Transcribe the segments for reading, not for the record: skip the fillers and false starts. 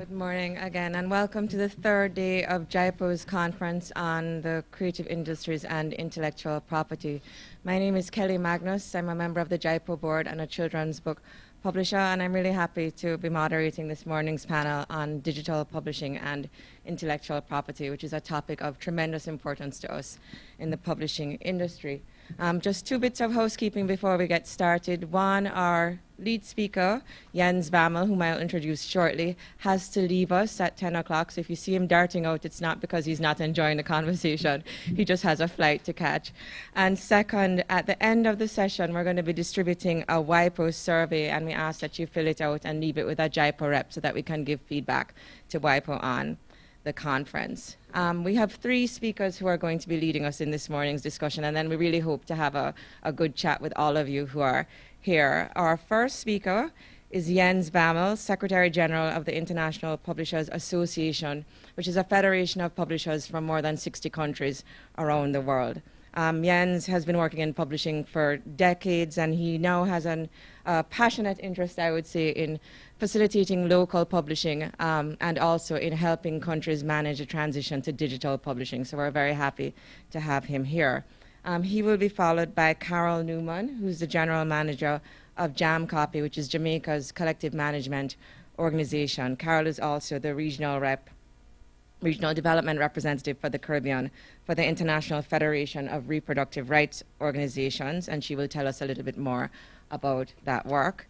Good morning again, and welcome to the third day of JIPO's conference on the creative industries and intellectual property. My name is Kellie Magnus. I'm a member of the JIPO board and a children's book publisher, and I'm really happy to be moderating this morning's panel on digital publishing and intellectual property, which is a topic of tremendous importance to us in the publishing industry. Just two bits of housekeeping before we get started. One, our lead speaker, Jens Bammel, whom I'll introduce shortly, has to leave us at 10 o'clock. So if you see him darting out, it's not because he's not enjoying the conversation. He just has a flight to catch. And second, at the end of the session, we're going to be distributing a WIPO survey, and we ask that you fill it out and leave it with a JIPO rep so that we can give feedback to WIPO on the conference. We have three speakers who are going to be leading us in this morning's discussion, and then we really hope to have a good chat with all of you who are here. Our first speaker is Jens Bammel, Secretary General of the International Publishers Association, which is a federation of publishers from more than 60 countries around the world. Jens has been working in publishing for decades, and he now has a passionate interest, I would say, in facilitating local publishing and also in helping countries manage a transition to digital publishing. So we're very happy to have him here. He will be followed by Carol Newman, who's the General Manager of JAMCOPY, which is Jamaica's collective management organization. Carol is also the regional development representative for the Caribbean for the International Federation of Reproductive Rights Organizations, and she will tell us a little bit more about that work.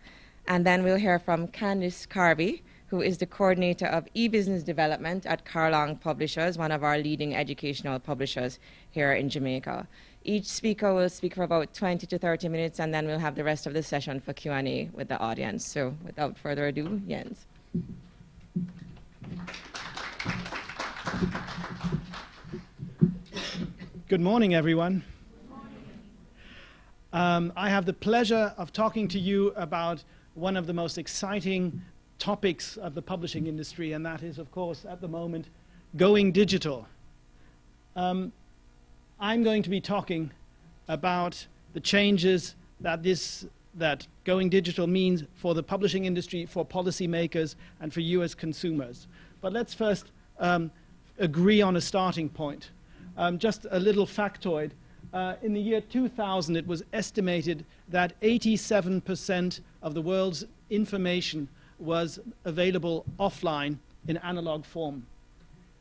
And then we'll hear from Candice Carby, who is the coordinator of e-business development at Carlong Publishers, one of our leading educational publishers here in Jamaica. Each speaker will speak for about 20 to 30 minutes, and then we'll have the rest of the session for Q&A with the audience. So without further ado, Jens. Good morning, everyone. I have the pleasure of talking to you about one of the most exciting topics of the publishing industry, and that is, of course, at the moment, going digital. I'm going to be talking about the changes that going digital means for the publishing industry, for policymakers, and for you as consumers. But let's first agree on a starting point. Just a little factoid. In the year 2000, it was estimated that 87% of the world's information was available offline in analog form.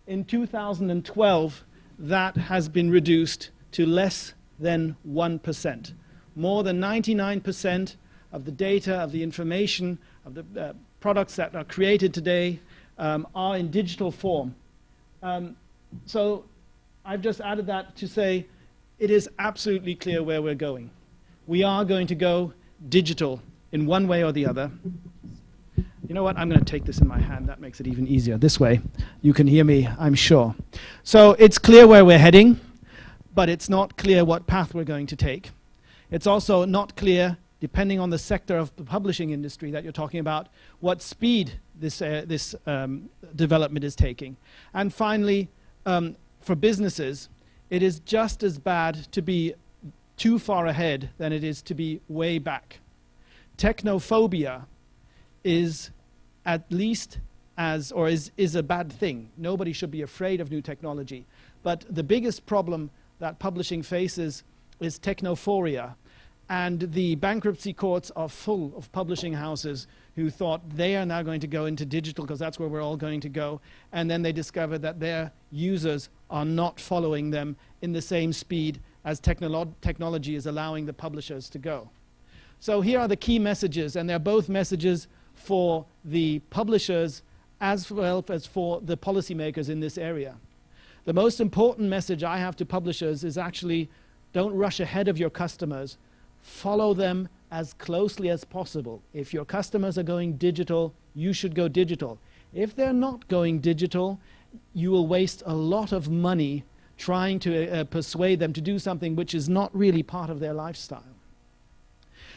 In 2012, that has been reduced to less than 1%. More than 99% of the data, of the information, of the products that are created today are in digital form. So I've just added that to say it is absolutely clear where we're going. We are going to go digital in one way or the other. You know what? I'm going to take this in my hand. That makes it even easier. This way, you can hear me, I'm sure. So it's clear where we're heading, but it's not clear what path we're going to take. It's also not clear, depending on the sector of the publishing industry that you're talking about, what speed this development is taking. And finally, for businesses, it is just as bad to be too far ahead than it is to be way back. Technophobia is at least is a bad thing. Nobody should be afraid of new technology. But the biggest problem that publishing faces is technophoria. And the bankruptcy courts are full of publishing houses who thought they are now going to go into digital because that's where we're all going to go. And then they discover that their users are not following them in the same speed as technology is allowing the publishers to go. So here are the key messages, and they're both messages for the publishers as well as for the policymakers in this area. The most important message I have to publishers is actually don't rush ahead of your customers. Follow them as closely as possible. If your customers are going digital, you should go digital. If they're not going digital, you will waste a lot of money trying to persuade them to do something which is not really part of their lifestyle.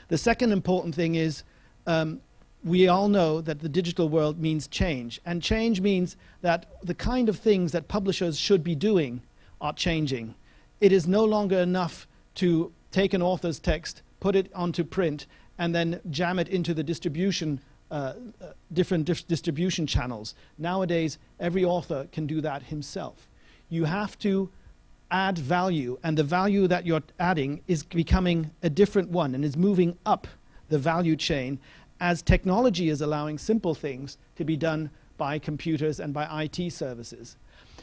The second important thing is we all know that the digital world means change. And change means that the kind of things that publishers should be doing are changing. It is no longer enough to take an author's text, put it onto print, and then jam it into the distribution distribution channels. Nowadays, every author can do that himself. You have to add value, and the value that you're adding is becoming a different one and is moving up the value chain as technology is allowing simple things to be done by computers and by IT services.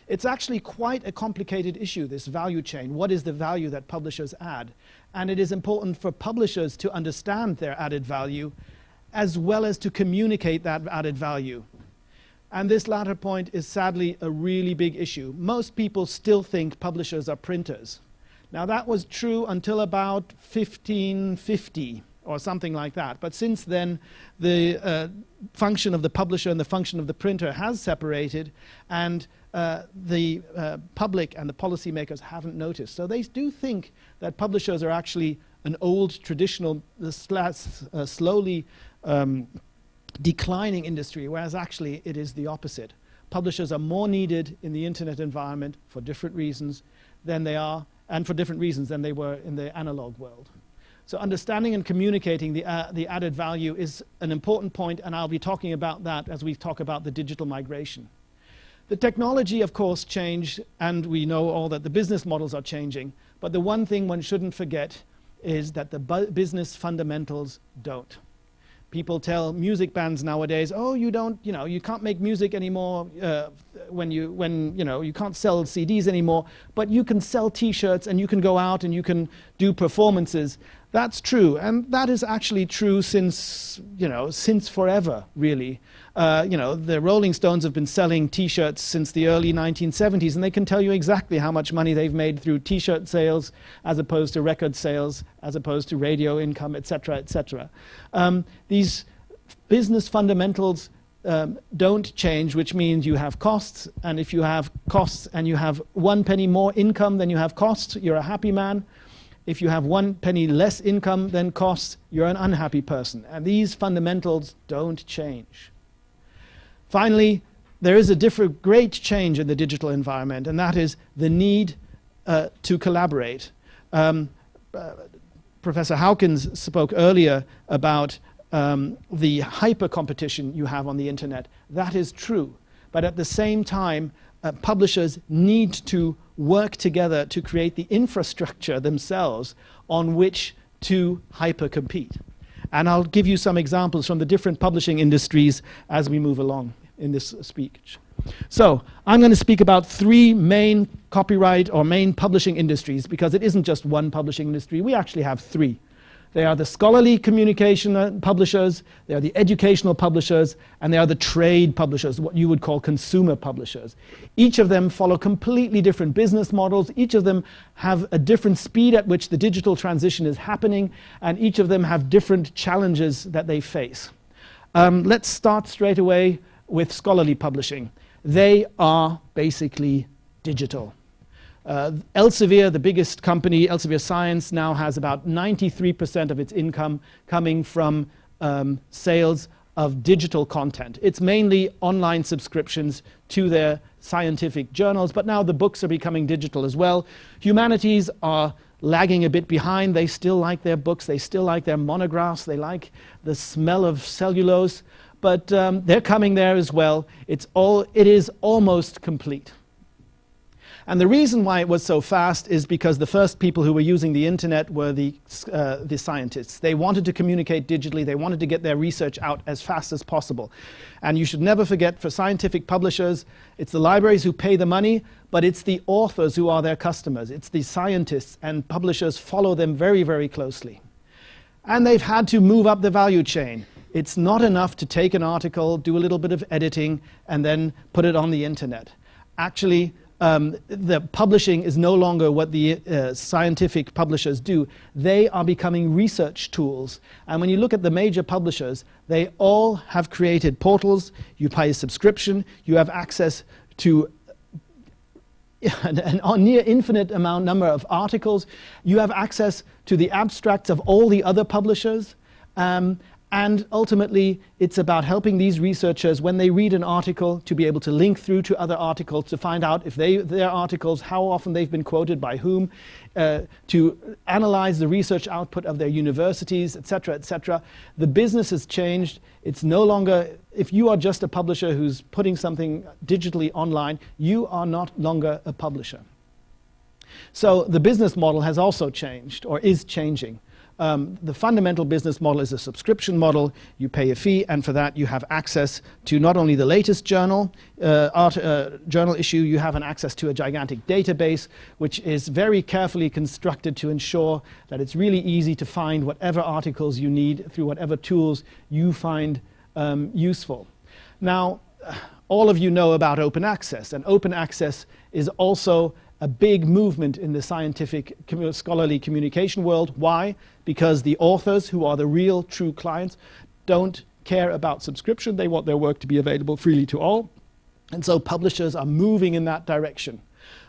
It's actually quite a complicated issue, this value chain. What is the value that publishers add? And it is important for publishers to understand their added value as well as to communicate that added value. And this latter point is sadly a really big issue. Most people still think publishers are printers. Now that was true until about 1550 or something like that. But since then, the function of the publisher and the function of the printer has separated, and the public and the policymakers haven't noticed. So they do think that publishers are actually an old, traditional, slowly declining industry, whereas actually it is the opposite. Publishers are more needed in the internet environment for different reasons than they are, and for different reasons than they were in the analog world. So understanding and communicating the added value is an important point, and I'll be talking about that as we talk about the digital migration. The technology, of course, changed, and we know all that the business models are changing, but the one thing one shouldn't forget is that the business fundamentals don't. People tell music bands nowadays, oh, you can't make music anymore you can't sell CDs anymore, but you can sell T-shirts and you can go out and you can do performances. That's true, and that is actually true since forever, really. The Rolling Stones have been selling T-shirts since the early 1970s, and they can tell you exactly how much money they've made through T-shirt sales, as opposed to record sales, as opposed to radio income, etc., etc. These business fundamentals don't change, which means you have costs, and if you have costs and you have 1 penny more income than you have costs, you're a happy man. If you have 1 penny less income than costs, you're an unhappy person. And these fundamentals don't change. Finally, there is a great change in the digital environment, and that is the need to collaborate. Professor Hawkins spoke earlier about the hyper competition you have on the internet. That is true. But at the same time, publishers need to work together to create the infrastructure themselves on which to hyper compete. And I'll give you some examples from the different publishing industries as we move along in this speech. So I'm going to speak about 3 main copyright or main publishing industries, because it isn't just one publishing industry. We actually have 3. They are the scholarly communication publishers, they are the educational publishers, and they are the trade publishers, what you would call consumer publishers. Each of them follow completely different business models. Each of them have a different speed at which the digital transition is happening, and each of them have different challenges that they face. Let's start straight away with scholarly publishing. They are basically digital. Elsevier, the biggest company, Elsevier Science, now has about 93% of its income coming from sales of digital content. It's mainly online subscriptions to their scientific journals, but now the books are becoming digital as well. Humanities are lagging a bit behind. They still like their books, they still like their monographs, they like the smell of cellulose, but they're coming there as well. It is almost complete. And the reason why it was so fast is because the first people who were using the internet were the scientists. They wanted to communicate digitally. They wanted to get their research out as fast as possible. And you should never forget, for scientific publishers, it's the libraries who pay the money, but it's the authors who are their customers. It's the scientists, and publishers follow them very, very closely. And they've had to move up the value chain. It's not enough to take an article, do a little bit of editing, and then put it on the internet. Actually, the publishing is no longer what the scientific publishers do. They are becoming research tools. And when you look at the major publishers, they all have created portals. You pay a subscription. You have access to a near infinite number of articles. You have access to the abstracts of all the other publishers. And And ultimately, it's about helping these researchers, when they read an article, to be able to link through to other articles, to find out if their articles, how often they've been quoted by whom, to analyze the research output of their universities, etc., etc. The business has changed. It's no longer, if you are just a publisher who's putting something digitally online, you are not longer a publisher. So the business model has also changed, or is changing. The fundamental business model is a subscription model. You pay a fee, and for that you have access to not only the latest journal issue, you have an access to a gigantic database, which is very carefully constructed to ensure that it's really easy to find whatever articles you need through whatever tools you find useful. Now, all of you know about open access, and open access is also a big movement in the scientific scholarly communication world. Why? Because the authors, who are the real true clients, don't care about subscription. They want their work to be available freely to all. And so publishers are moving in that direction.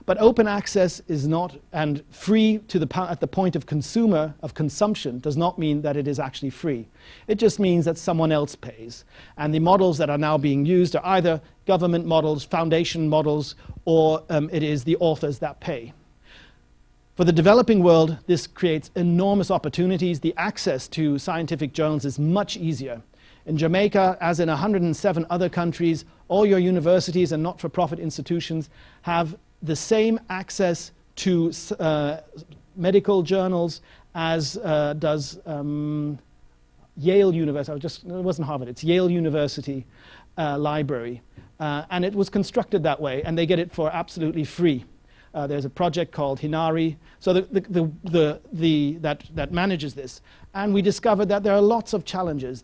But open access is not, and free to at the point of consumption does not mean that it is actually free. It just means that someone else pays. And the models that are now being used are either government models, foundation models, or it is the authors that pay. For the developing world, this creates enormous opportunities. The access to scientific journals is much easier. In Jamaica, as in 107 other countries, all your universities and not-for-profit institutions have the same access to medical journals as does Yale University. It wasn't Harvard, it's Yale University Library. And it was constructed that way, and they get it for absolutely free. There's a project called Hinari that manages this. And we discovered that there are lots of challenges.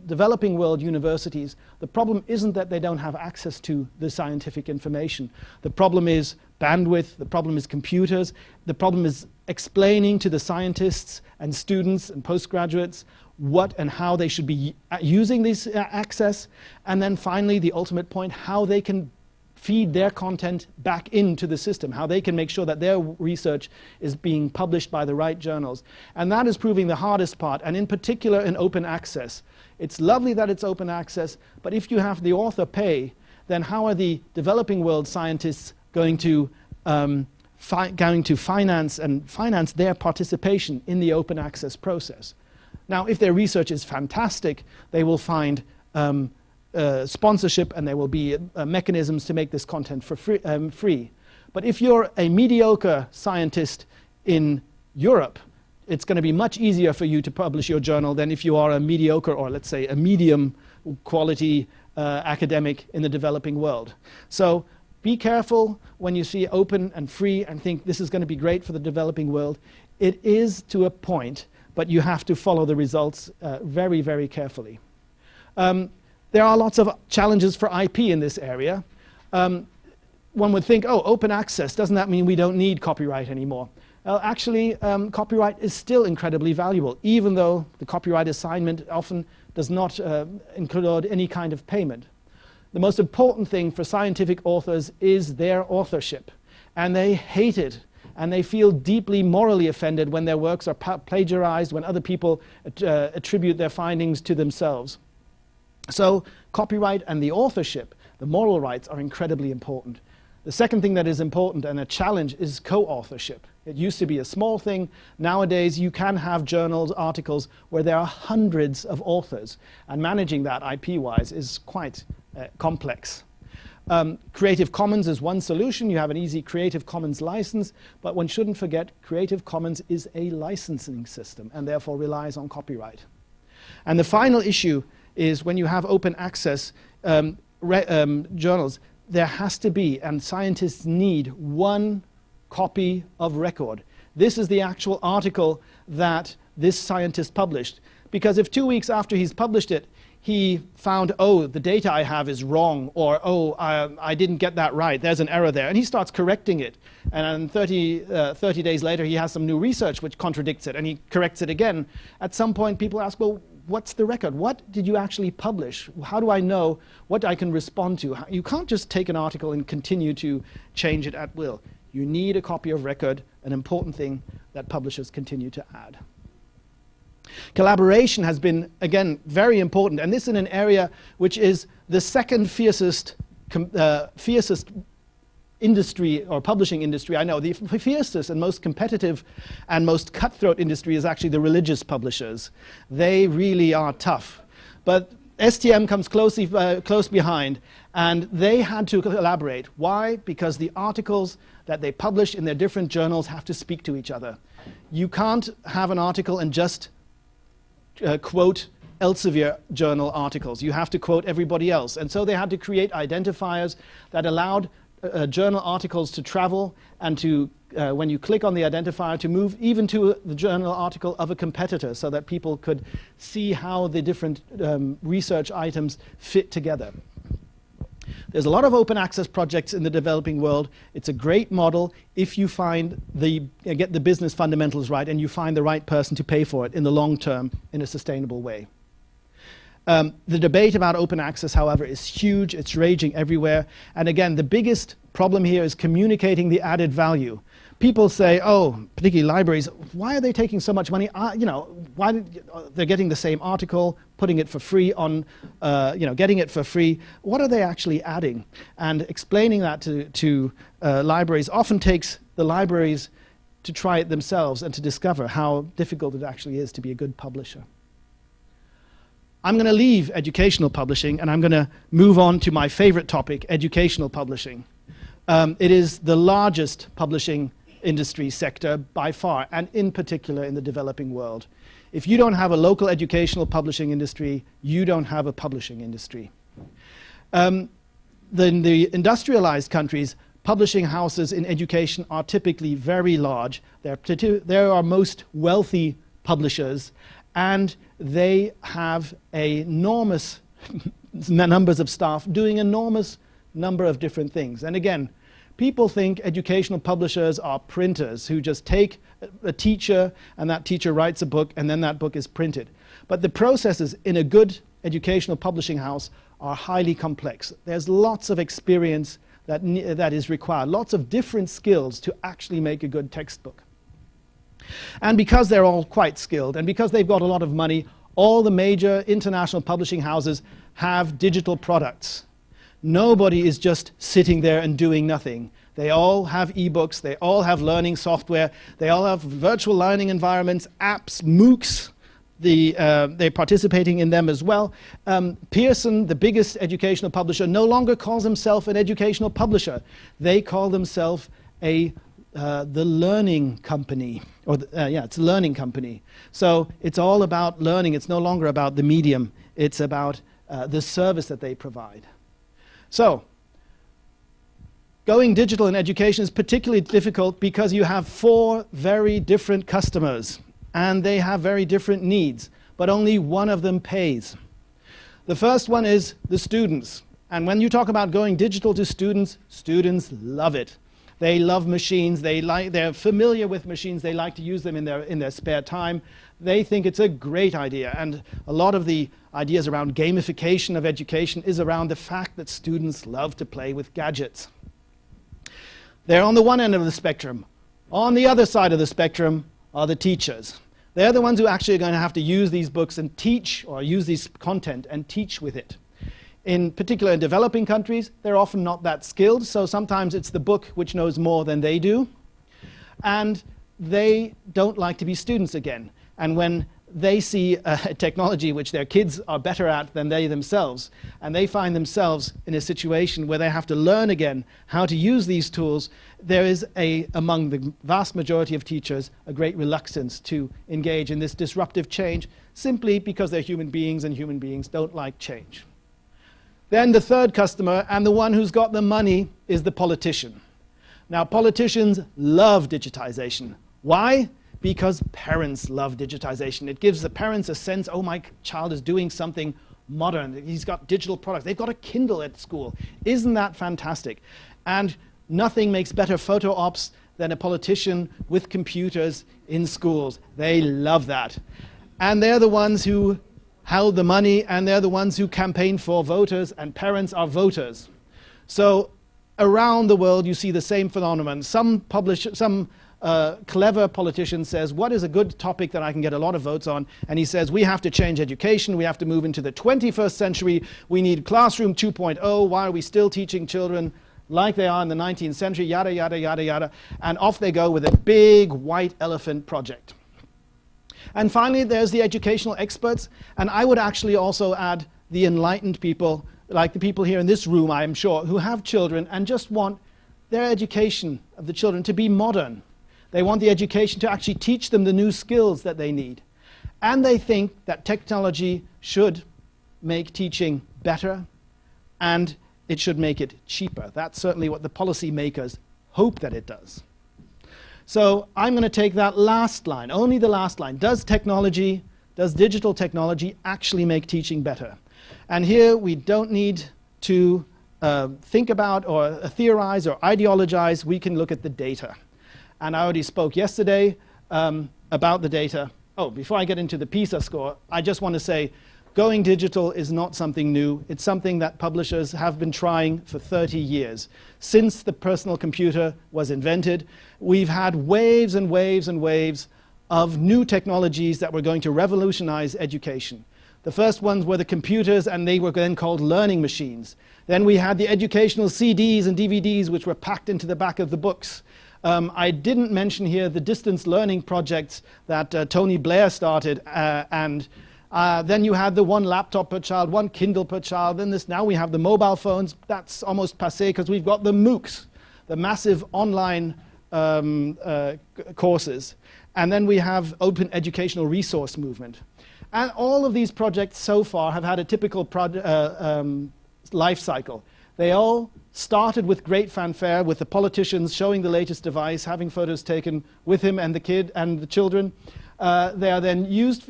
Developing world universities, the problem isn't that they don't have access to the scientific information. The problem is bandwidth, the problem is computers, the problem is explaining to the scientists and students and postgraduates what and how they should be using this access, and then finally the ultimate point, how they can feed their content back into the system, how they can make sure that their research is being published by the right journals. And that is proving the hardest part, and in particular in open access. It's lovely that it's open access, but if you have the author pay, then how are the developing world scientists going to finance their participation in the open access process? Now, if their research is fantastic, they will find sponsorship, and there will be mechanisms to make this content for free. But if you're a mediocre scientist in Europe, it's going to be much easier for you to publish your journal than if you are a mediocre, or let's say a medium quality academic in the developing world. So be careful when you see open and free and think this is going to be great for the developing world. It is to a point, but you have to follow the results very, very carefully. There are lots of challenges for IP in this area. One would think, oh, open access, doesn't that mean we don't need copyright anymore? Well, actually, copyright is still incredibly valuable, even though the copyright assignment often does not include any kind of payment. The most important thing for scientific authors is their authorship, and they hate it. And they feel deeply morally offended when their works are plagiarized, when other people attribute their findings to themselves. So copyright and the authorship, the moral rights, are incredibly important. The second thing that is important and a challenge is co-authorship. It used to be a small thing. Nowadays, you can have journals, articles, where there are hundreds of authors, and managing that IP-wise is quite complex. Creative Commons is one solution. You have an easy Creative Commons license, but one shouldn't forget Creative Commons is a licensing system and therefore relies on copyright. And the final issue is when you have open access journals, there has to be, and scientists need, one copy of record. This is the actual article that this scientist published. Because if 2 weeks after he's published it, he found, oh, the data I have is wrong, or oh, I didn't get that right, there's an error there, and he starts correcting it. And 30 days later, he has some new research which contradicts it, and he corrects it again. At some point, people ask, well, what's the record? What did you actually publish? How do I know what I can respond to? You can't just take an article and continue to change it at will. You need a copy of record, an important thing that publishers continue to add. Collaboration has been, again, very important, and this in an area which is the second fiercest industry or publishing industry I know. The fiercest and most competitive and most cutthroat industry is actually the religious publishers. They really are tough. But STM comes close behind, and they had to collaborate. Why? Because the articles that they publish in their different journals have to speak to each other. You can't have an article and just quote Elsevier journal articles. You have to quote everybody else. And so they had to create identifiers that allowed journal articles to travel and to, when you click on the identifier, to move even to the journal article of a competitor so that people could see how the different research items fit together. There's a lot of open access projects in the developing world. It's a great model if you find get the business fundamentals right and you find the right person to pay for it in the long term in a sustainable way. The debate about open access, however, is huge. It's raging everywhere. And again, the biggest problem here is communicating the added value. People say, oh, particularly libraries, why are they taking so much money? Why they're getting the same article, putting it for free on, getting it for free. What are they actually adding? And explaining that to libraries often takes the libraries to try it themselves and to discover how difficult it actually is to be a good publisher. I'm going to leave educational publishing and I'm going to move on to my favorite topic, educational publishing. It is the largest publishing industry sector by far, and in particular in the developing world. If you don't have a local educational publishing industry, you don't have a publishing industry. In the industrialized countries, publishing houses in education are typically very large. They're our most wealthy publishers, and they have enormous numbers of staff doing enormous number of different things. And again, people think educational publishers are printers who just take a teacher and that teacher writes a book and then that book is printed. But the processes in a good educational publishing house are highly complex. There's lots of experience that is required, lots of different skills to actually make a good textbook. And because they're all quite skilled and because they've got a lot of money, all the major international publishing houses have digital products. Nobody is just sitting there and doing nothing. They all have ebooks, they all have learning software, they all have virtual learning environments, apps, MOOCs. They're participating in them as well. Pearson, the biggest educational publisher, no longer calls himself an educational publisher. They call themselves the learning company. It's a learning company. So it's all about learning. It's no longer about the medium. It's about the service that they provide. So, going digital in education is particularly difficult because you have 4 very different customers and they have very different needs, but only one of them pays. The first one is the students. And when you talk about going digital to students, students love it. They love machines, they're familiar with machines, they like to use them in their spare time. They think it's a great idea, and a lot of the ideas around gamification of education is around the fact that students love to play with gadgets. They're on the one end of the spectrum. On the other side of the spectrum are the teachers. They're the ones who actually are going to have to use these books and teach, or use this content and teach with it. In particular, in developing countries, they're often not that skilled, so sometimes it's the book which knows more than they do. And they don't like to be students again. And when they see a technology which their kids are better at than they themselves, and they find themselves in a situation where they have to learn again how to use these tools, there is among the vast majority of teachers, a great reluctance to engage in this disruptive change, simply because they're human beings and human beings don't like change. Then the third customer, and the one who's got the money, is the politician. Now, politicians love digitization. Why? Because parents love digitization. It gives the parents a sense, oh, my child is doing something modern. He's got digital products. They've got a Kindle at school. Isn't that fantastic? And nothing makes better photo ops than a politician with computers in schools. They love that. And they're the ones who held the money, and they're the ones who campaign for voters, and parents are voters. So around the world, you see the same phenomenon. Some a clever politician says, what is a good topic that I can get a lot of votes on? And he says, we have to change education. We have to move into the 21st century. We need classroom 2.0. Why are we still teaching children like they are in the 19th century? Yada, yada, yada, yada. And off they go with a big white elephant project. And finally, there's the educational experts. And I would actually also add the enlightened people, like the people here in this room, I am sure, who have children and just want their education of the children to be modern. They want the education to actually teach them the new skills that they need. And they think that technology should make teaching better and it should make it cheaper. That's certainly what the policy makers hope that it does. So I'm going to take that last line, only the last line. Does digital technology actually make teaching better? And here we don't need to think about or theorize or ideologize. We can look at the data. And I already spoke yesterday about the data. Oh, before I get into the PISA score, I just want to say going digital is not something new. It's something that publishers have been trying for 30 years. Since the personal computer was invented, we've had waves and waves and waves of new technologies that were going to revolutionize education. The first ones were the computers, and they were then called learning machines. Then we had the educational CDs and DVDs, which were packed into the back of the books. I didn't mention here the distance learning projects that Tony Blair started, and then you had the one laptop per child, one Kindle per child. Then now we have the mobile phones. That's almost passé because we've got the MOOCs, the massive online courses. And then we have open educational resource movement. And all of these projects so far have had a typical life cycle. They all started with great fanfare, with the politicians showing the latest device, having photos taken with him and the kid and the children. They are then used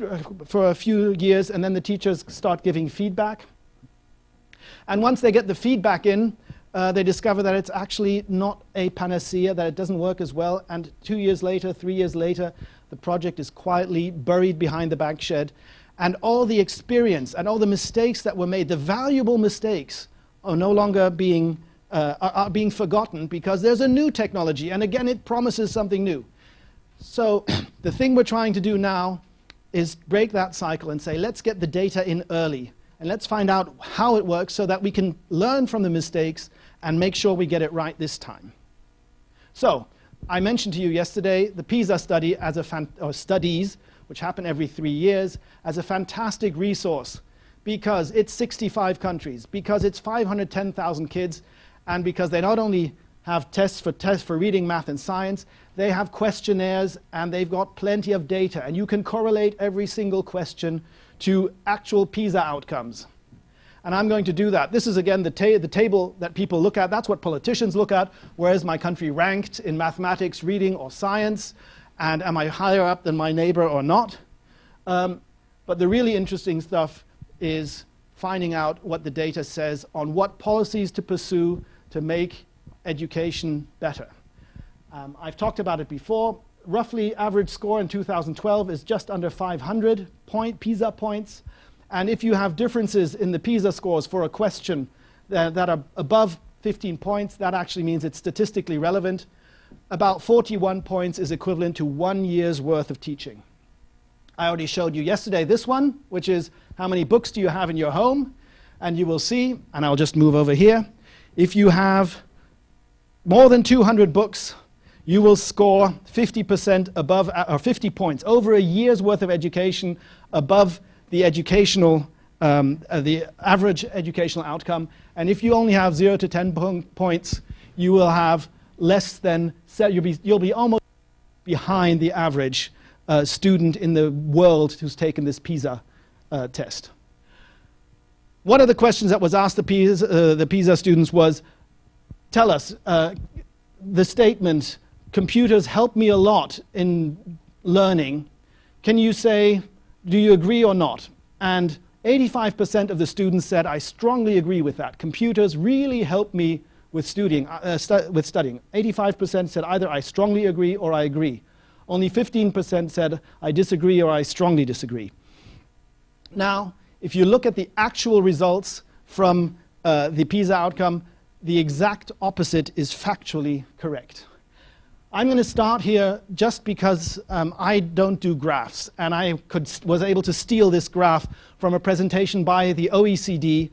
for a few years, and then the teachers start giving feedback. And once they get the feedback in, they discover that it's actually not a panacea, that it doesn't work as well. And 2 years later, 3 years later, the project is quietly buried behind the back shed. And all the experience and all the mistakes that were made, the valuable mistakes, are no longer being forgotten because there's a new technology. And again, it promises something new. So the thing we're trying to do now is break that cycle and say, let's get the data in early. And let's find out how it works so that we can learn from the mistakes and make sure we get it right this time. So I mentioned to you yesterday the PISA study or studies, which happen every 3 years, as a fantastic resource because it's 65 countries, because it's 510,000 kids, and because they not only have tests for reading, math, and science, they have questionnaires, and they've got plenty of data, and you can correlate every single question to actual PISA outcomes. And I'm going to do that. This is, again, the table that people look at. That's what politicians look at. Where is my country ranked in mathematics, reading, or science? And am I higher up than my neighbor or not? But the really interesting stuff is finding out what the data says on what policies to pursue to make education better. I've talked about it before. Roughly average score in 2012 is just under 500 PISA points. And if you have differences in the PISA scores for a question that are above 15 points, that actually means it's statistically relevant. About 41 points is equivalent to 1 year's worth of teaching. I already showed you yesterday this one, which is how many books do you have in your home? And you will see, and I'll just move over here, if you have more than 200 books, you will score 50% above, or 50 points, over a year's worth of education above the average educational outcome. And if you only have 0 to 10 points, you will have less than, you'll be almost behind the average student in the world who's taken this PISA test. One of the questions that was asked the PISA students was, tell us, the statement, computers help me a lot in learning. Can you say, do you agree or not? And 85% of the students said, I strongly agree with that. Computers really help me with studying. 85% said either I strongly agree or I agree. Only 15% said I disagree or I strongly disagree. Now, if you look at the actual results from the PISA outcome, the exact opposite is factually correct. I'm going to start here just because I don't do graphs, and I was able to steal this graph from a presentation by the OECD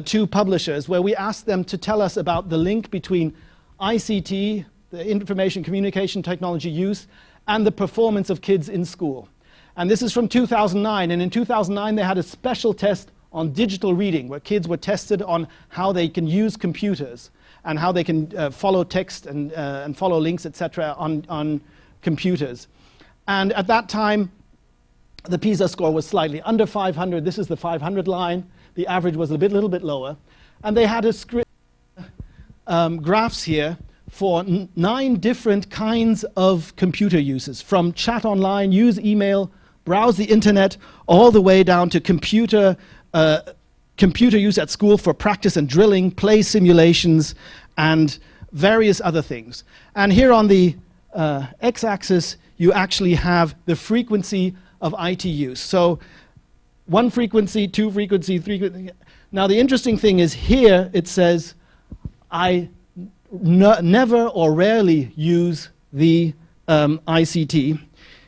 to publishers, where we asked them to tell us about the link between ICT, the information communication technology use, and the performance of kids in school. And this is from 2009, and in 2009 they had a special test on digital reading, where kids were tested on how they can use computers and how they can follow text and follow links, etc., on computers. And at that time, the PISA score was slightly under 500. This is the 500 line. The average was a little bit lower. And they had graphs here for 9 different kinds of computer uses, from chat online, use email, browse the internet, all the way down to computer use at school for practice and drilling, play simulations, and various other things. And here on the x-axis, you actually have the frequency of IT use. So 1 frequency, 2 frequency, 3 frequency. Now the interesting thing is here it says, I never or rarely use the ICT.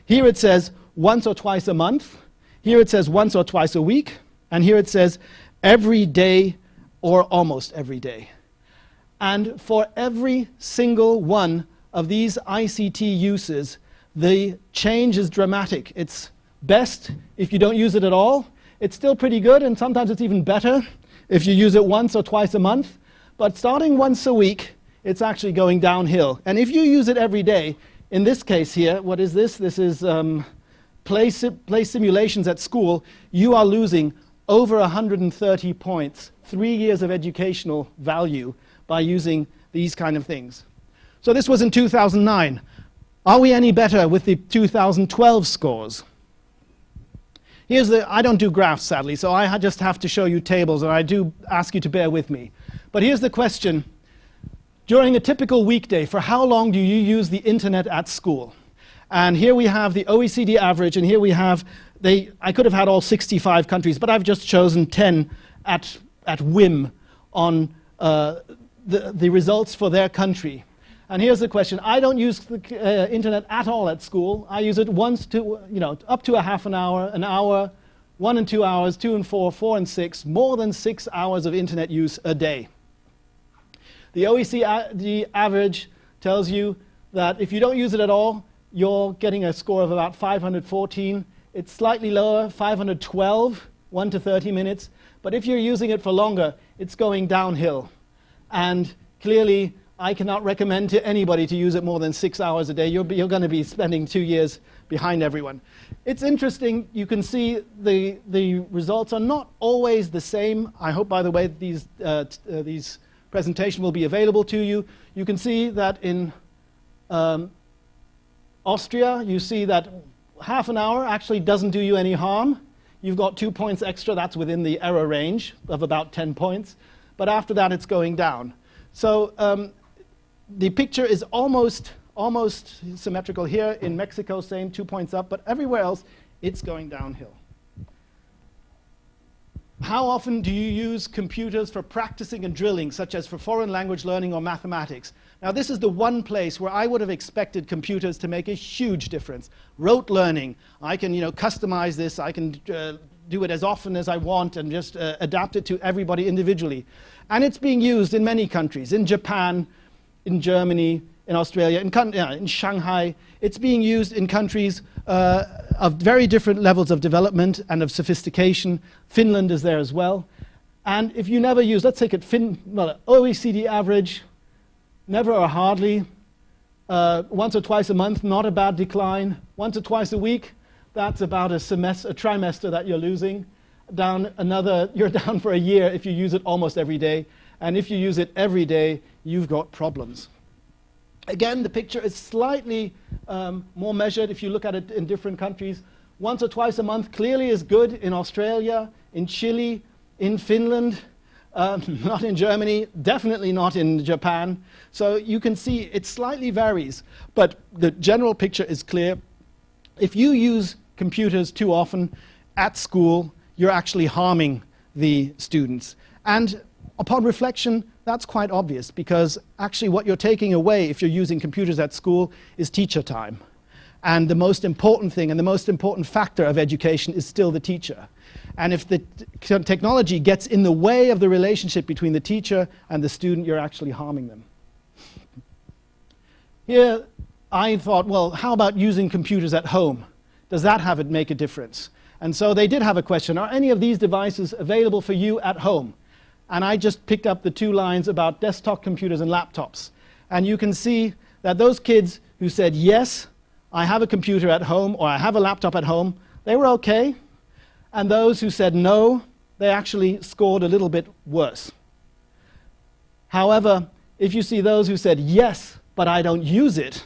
Here it says once or twice a month. Here it says once or twice a week. And here it says every day or almost every day. And for every single one of these ICT uses, the change is dramatic. It's best if you don't use it at all. It's still pretty good, and sometimes it's even better if you use it once or twice a month. But starting once a week, it's actually going downhill. And if you use it every day, in this case here, what is this? This is play simulations at school. You are losing over 130 points, 3 years of educational value, by using these kind of things. So this was in 2009. Are we any better with the 2012 scores? I don't do graphs, sadly, so I just have to show you tables, and I do ask you to bear with me. But here's the question. During a typical weekday, for how long do you use the internet at school? And here we have the OECD average, and here we have, I could have had all 65 countries, but I've just chosen 10 at whim on the results for their country. And here's the question. I don't use the internet at all at school. I use it once to, up to a half an hour, 1 and 2 hours, 2 and 4, 4 and 6, more than 6 hours of internet use a day. The OECD average tells you that if you don't use it at all, you're getting a score of about 514. It's slightly lower, 512, 1 to 30 minutes. But if you're using it for longer, it's going downhill. And clearly, I cannot recommend to anybody to use it more than 6 hours a day. You're going to be spending 2 years behind everyone. It's interesting. You can see the results are not always the same. I hope, by the way, these presentations will be available to you. You can see that in Austria, you see that half an hour actually doesn't do you any harm. You've got 2 points extra. That's within the error range of about 10 points. But after that, it's going down. So the picture is almost symmetrical here. In Mexico, same, 2 points up. But everywhere else, it's going downhill. How often do you use computers for practicing and drilling, such as for foreign language learning or mathematics? Now, this is the one place where I would have expected computers to make a huge difference. Rote learning. I can, customize this. I can do it as often as I want and just adapt it to everybody individually. And it's being used in many countries. In Japan, in Germany, in Australia, in Shanghai. It's being used in countries of very different levels of development and of sophistication. Finland is there as well. And if you never use, let's take it, OECD average, never or hardly. Once or twice a month, not a bad decline. Once or twice a week, that's about a trimester that you're losing. You're down for a year if you use it almost every day. And if you use it every day, you've got problems. Again, the picture is slightly more measured if you look at it in different countries. Once or twice a month clearly is good in Australia, in Chile, in Finland, not in Germany, definitely not in Japan. So you can see it slightly varies, but the general picture is clear. If you use computers too often at school, you're actually harming the students. And upon reflection, that's quite obvious, because actually what you're taking away if you're using computers at school is teacher time. And the most important thing and the most important factor of education is still the teacher. And if the technology gets in the way of the relationship between the teacher and the student, you're actually harming them. Here, I thought, well, how about using computers at home? Does that make a difference? And so they did have a question, are any of these devices available for you at home? And I just picked up the 2 lines about desktop computers and laptops. And you can see that those kids who said, yes, I have a computer at home, or I have a laptop at home, they were okay. And those who said no, they actually scored a little bit worse. However, if you see those who said yes, but I don't use it,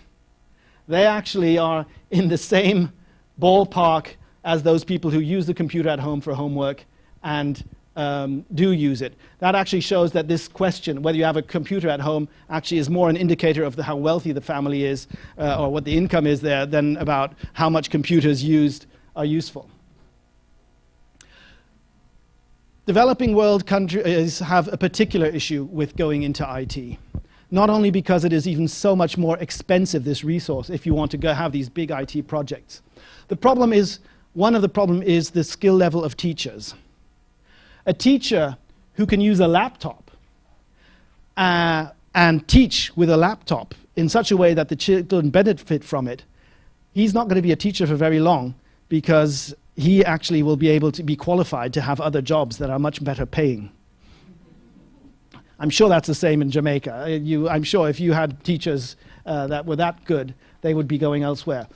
they actually are in the same ballpark as those people who use the computer at home for homework and do use it. That actually shows that this question, whether you have a computer at home, actually is more an indicator of how wealthy the family is or what the income is there than about how much computers used are useful. Developing world countries have a particular issue with going into IT. Not only because it is even so much more expensive, this resource, if you want to go have these big IT projects. One of the problems is the skill level of teachers. A teacher who can use a laptop and teach with a laptop in such a way that the children benefit from it, he's not going to be a teacher for very long, because he actually will be able to be qualified to have other jobs that are much better paying. I'm sure that's the same in Jamaica. I'm sure if you had teachers that were that good, they would be going elsewhere.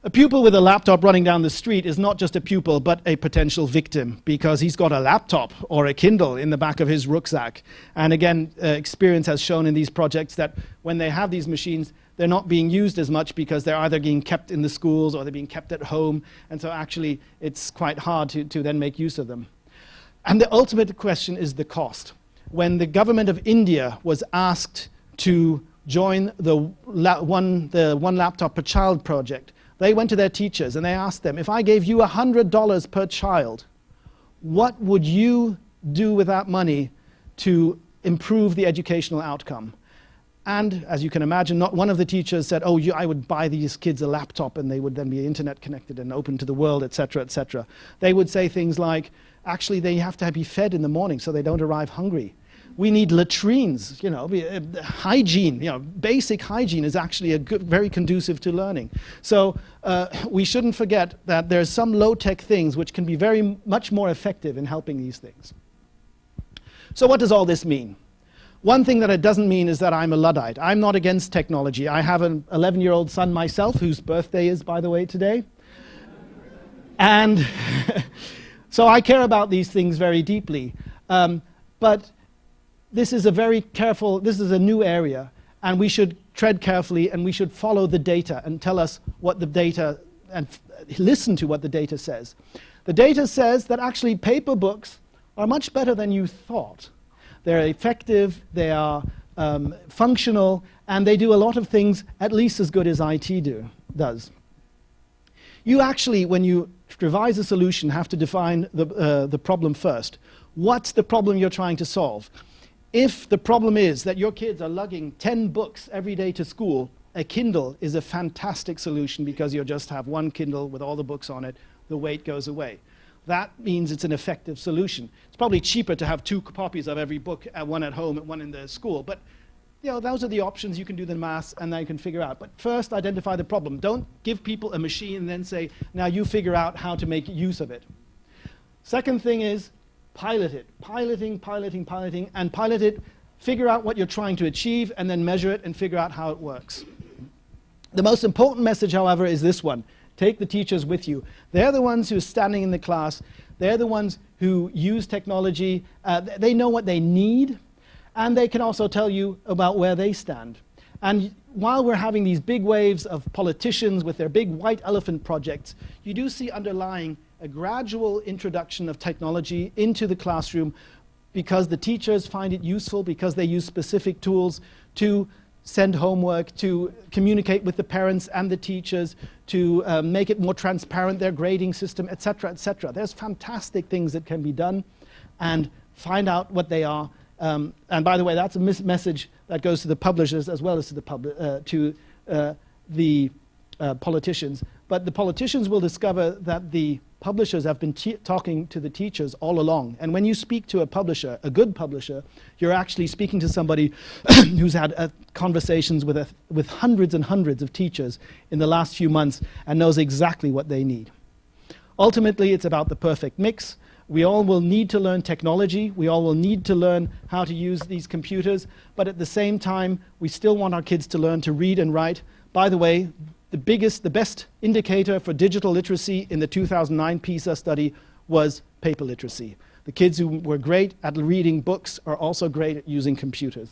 A pupil with a laptop running down the street is not just a pupil, but a potential victim, because he's got a laptop or a Kindle in the back of his rucksack. And again, experience has shown in these projects that when they have these machines, they're not being used as much because they're either being kept in the schools or they're being kept at home. And so actually, it's quite hard to then make use of them. And the ultimate question is the cost. When the government of India was asked to join the one laptop per child project, they went to their teachers and they asked them, if I gave you $100 per child, what would you do with that money to improve the educational outcome? And as you can imagine, not one of the teachers said, oh, I would buy these kids a laptop and they would then be internet connected and open to the world, etc., etc. They would say things like, actually, they have to be fed in the morning so they don't arrive hungry. We need latrines, hygiene, basic hygiene is actually very conducive to learning. So we shouldn't forget that there's some low-tech things which can be very much more effective in helping these things. So what does all this mean? One thing that it doesn't mean is that I'm a Luddite. I'm not against technology. I have an 11-year-old son myself, whose birthday is, by the way, today. And so I care about these things very deeply. But this is a new area, and we should tread carefully, and we should follow the data and tell us what the data, and listen to what the data says. The data says that actually paper books are much better than you thought. They're effective, they are functional, and they do a lot of things at least as good as IT does. You actually, when you devise a solution, have to define the problem first. What's the problem you're trying to solve? If the problem is that your kids are lugging 10 books every day to school, a Kindle is a fantastic solution, because you'll just have one Kindle with all the books on it, the weight goes away. That means it's an effective solution. It's probably cheaper to have 2 copies of every book, one at home and one in the school, but those are the options. You can do the maths and then you can figure out. But first, identify the problem. Don't give people a machine and then say, now you figure out how to make use of it. Second thing is, pilot it. Piloting, and pilot it. Figure out what you're trying to achieve, and then measure it and figure out how it works. The most important message, however, is this one. Take the teachers with you. They're the ones who are standing in the class. They're the ones who use technology. They know what they need, and they can also tell you about where they stand. And while we're having these big waves of politicians with their big white elephant projects, you do see underlying a gradual introduction of technology into the classroom, because the teachers find it useful, because they use specific tools to send homework, to communicate with the parents and the teachers, to make it more transparent, their grading system, etc., etc. There's fantastic things that can be done, and find out what they are And by the way, that's a message that goes to the publishers as well as to the politicians. But the politicians will discover that the publishers have been talking to the teachers all along. And when you speak to a publisher, a good publisher, you're actually speaking to somebody who's had conversations with hundreds and hundreds of teachers in the last few months and knows exactly what they need. Ultimately, it's about the perfect mix. We all will need to learn technology. We all will need to learn how to use these computers. But at the same time, we still want our kids to learn to read and write. By the way, the best indicator for digital literacy in the 2009 PISA study was paper literacy. The kids who were great at reading books are also great at using computers.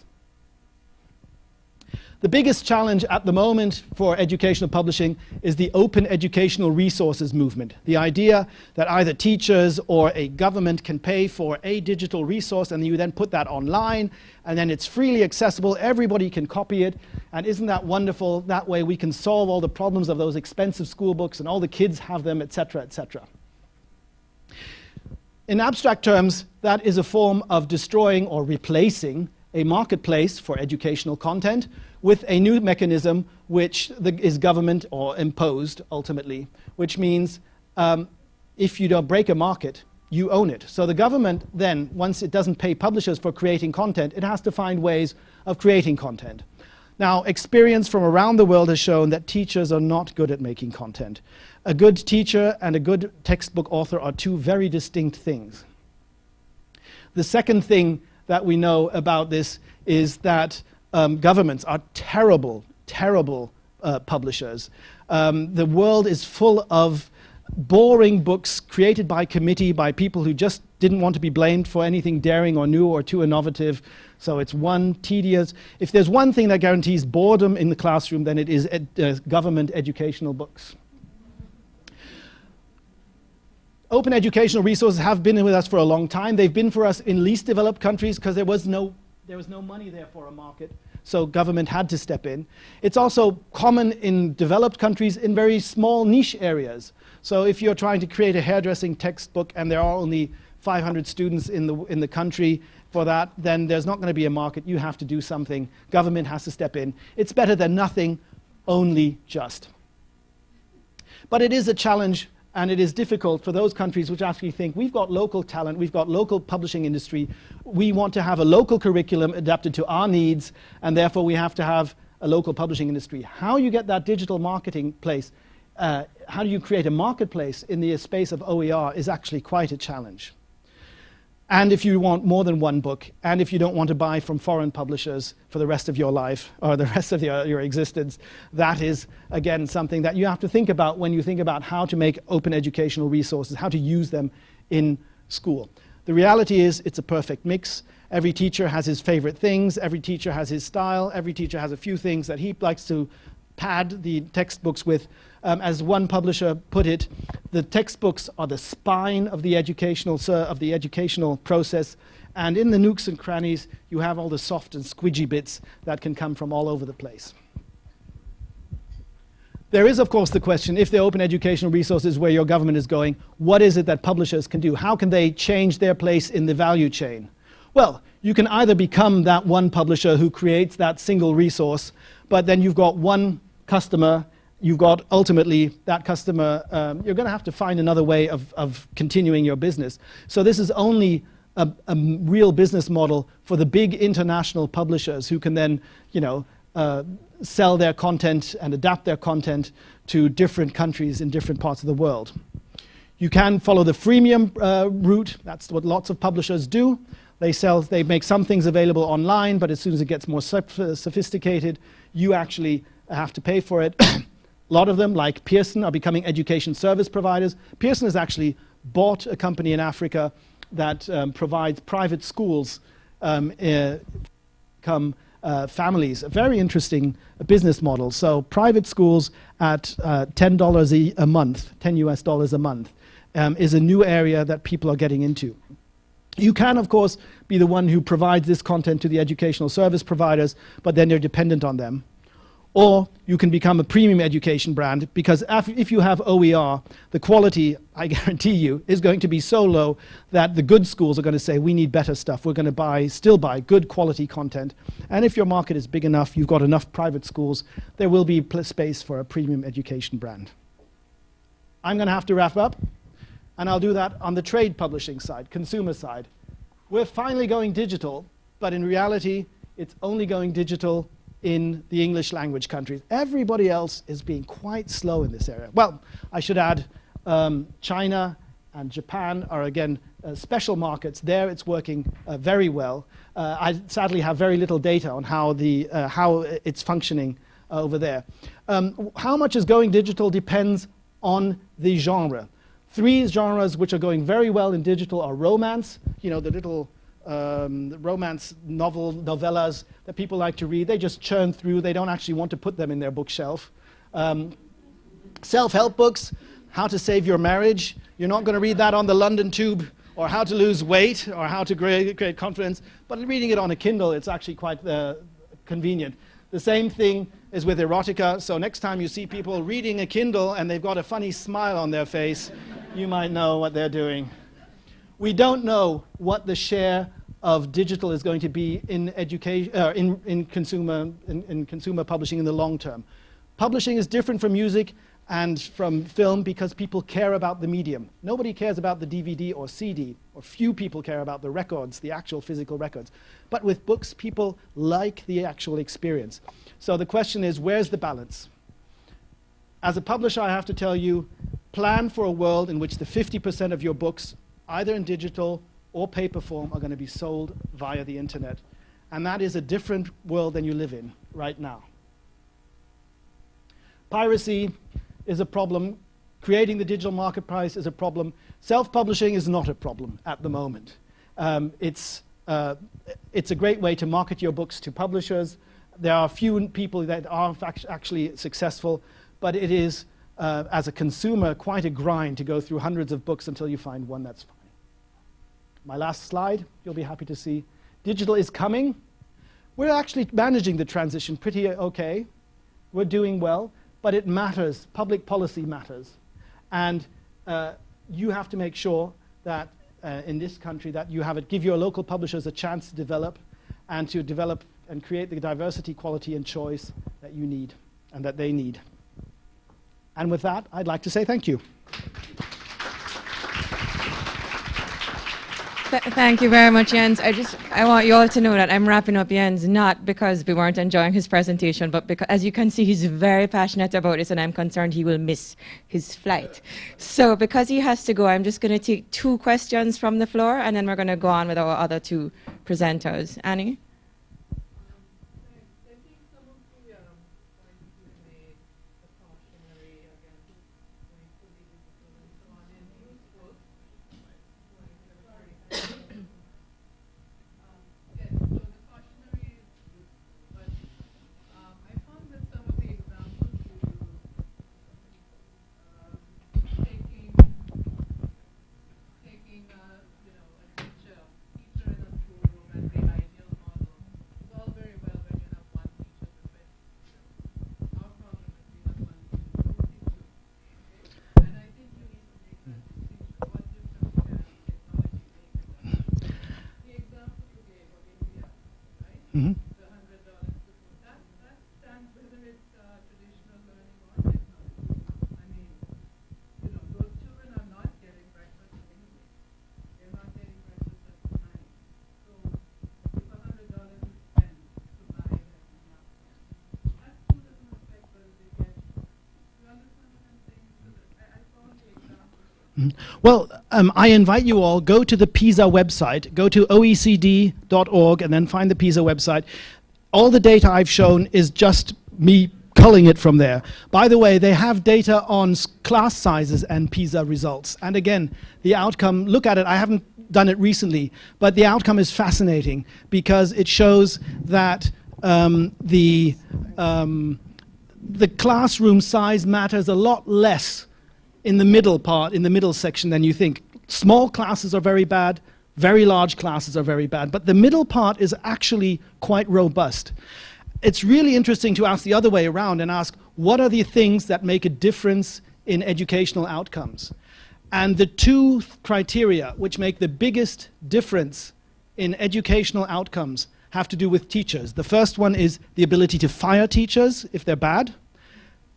The biggest challenge at the moment for educational publishing is the open educational resources movement. The idea that either teachers or a government can pay for a digital resource and you then put that online and then it's freely accessible, everybody can copy it, and isn't that wonderful? That way we can solve all the problems of those expensive school books and all the kids have them, etc., etc. In abstract terms, that is a form of destroying or replacing a marketplace for educational content with a new mechanism which is government or imposed ultimately, which means if you don't break a market, you own it. So the government then, once it doesn't pay publishers for creating content, it has to find ways of creating content. Now, experience from around the world has shown that teachers are not good at making content. A good teacher and a good textbook author are two very distinct things. The second thing that we know about this is that governments are terrible, terrible publishers. The world is full of boring books created by committee by people who just didn't want to be blamed for anything daring or new or too innovative. So it's one tedious. If there's one thing that guarantees boredom in the classroom, then it is government educational books. Open educational resources have been with us for a long time. They've been for us in least developed countries because there was no money there for a market, so government had to step in. It's also common in developed countries in very small niche areas. So if you're trying to create a hairdressing textbook and there are only 500 students in the country for that, then there's not going to be a market. You have to do something. Government has to step in. It's better than nothing, only just. But it is a challenge. And it is difficult for those countries which actually think we've got local talent, we've got local publishing industry, we want to have a local curriculum adapted to our needs, and therefore we have to have a local publishing industry. How you get that digital marketing place, how do you create a marketplace in the space of OER is actually quite a challenge. And if you want more than one book, and if you don't want to buy from foreign publishers for the rest of your life, or the rest of your existence, that is, again, something that you have to think about when you think about how to make open educational resources, how to use them in school. The reality is, it's a perfect mix. Every teacher has his favorite things, every teacher has his style, every teacher has a few things that he likes to pad the textbooks with. As one publisher put it, the textbooks are the spine of the educational process, and in the nooks and crannies, you have all the soft and squidgy bits that can come from all over the place. There is, of course, the question, if the open educational resources where your government is going, what is it that publishers can do? How can they change their place in the value chain? Well, you can either become that one publisher who creates that single resource, but then you've got one customer, you've got ultimately that customer, you're going to have to find another way of continuing your business. So this is only a real business model for the big international publishers who can then, sell their content and adapt their content to different countries in different parts of the world. You can follow the freemium route. That's what lots of publishers do. They make some things available online, but as soon as it gets more sophisticated, you actually have to pay for it. A lot of them, like Pearson, are becoming education service providers. Pearson has actually bought a company in Africa that provides private schools families. A very interesting business model. So private schools at $10 a month, $10 US a month, is a new area that people are getting into. You can, of course, be the one who provides this content to the educational service providers, but then you're dependent on them. Or you can become a premium education brand, because if you have OER, the quality, I guarantee you, is going to be so low that the good schools are going to say, we need better stuff. We're going to still buy good quality content. And if your market is big enough, you've got enough private schools, there will be space for a premium education brand. I'm going to have to wrap up, and I'll do that on the trade publishing side, consumer side. We're finally going digital, but in reality, it's only going digital in the English language countries. Everybody else is being quite slow in this area. Well, I should add, China and Japan are, again, special markets. There it's working very well. I sadly have very little data on how it's functioning over there. How much is going digital depends on the genre. 3 genres which are going very well in digital are romance, the little romance novellas that people like to read. They just churn through. They don't actually want to put them in their bookshelf. Self-help books, how to save your marriage. You're not going to read that on the London Tube, or how to lose weight, or how to create confidence. But reading it on a Kindle, it's actually quite convenient. The same thing is with erotica. So next time you see people reading a Kindle and they've got a funny smile on their face, you might know what they're doing. We don't know what the share of digital is going to be in education, in consumer publishing in the long term. Publishing is different from music and from film because people care about the medium. Nobody cares about the DVD or CD, or few people care about the records, the actual physical records. But with books, people like the actual experience. So the question is, where's the balance? As a publisher, I have to tell you, plan for a world in which the 50% of your books, either in digital or paper form, are going to be sold via the internet. And that is a different world than you live in right now. Piracy is a problem. Creating the digital market price is a problem. Self-publishing is not a problem at the moment. It's a great way to market your books to publishers. There are few people that are actually successful, but it is, as a consumer, quite a grind to go through hundreds of books until you find one that's fine. My last slide, you'll be happy to see. Digital is coming. We're actually managing the transition pretty okay. We're doing well, but it matters. Public policy matters. And you have to make sure that in this country that you give your local publishers a chance to develop and create the diversity, quality, and choice that you need and that they need. And with that, I'd like to say thank you. Thank you very much, Jens. I want you all to know that I'm wrapping up Jens not because we weren't enjoying his presentation, but because, as you can see, he's very passionate about this, and I'm concerned he will miss his flight. So because he has to go, I'm just going to take 2 questions from the floor, and then we're going to go on with our other 2 presenters. Annie? Mm-hmm. Well, I invite you all, go to the PISA website, go to oecd.org and then find the PISA website. All the data I've shown is just me culling it from there. By the way, they have data on class sizes and PISA results. And again, the outcome, look at it, I haven't done it recently, but the outcome is fascinating because it shows that the classroom size matters a lot less in the middle part, in the middle section than you think. Small classes are very bad, very large classes are very bad, but the middle part is actually quite robust. It's really interesting to ask the other way around and ask, what are the things that make a difference in educational outcomes? And the two criteria which make the biggest difference in educational outcomes have to do with teachers. The first one is the ability to fire teachers if they're bad.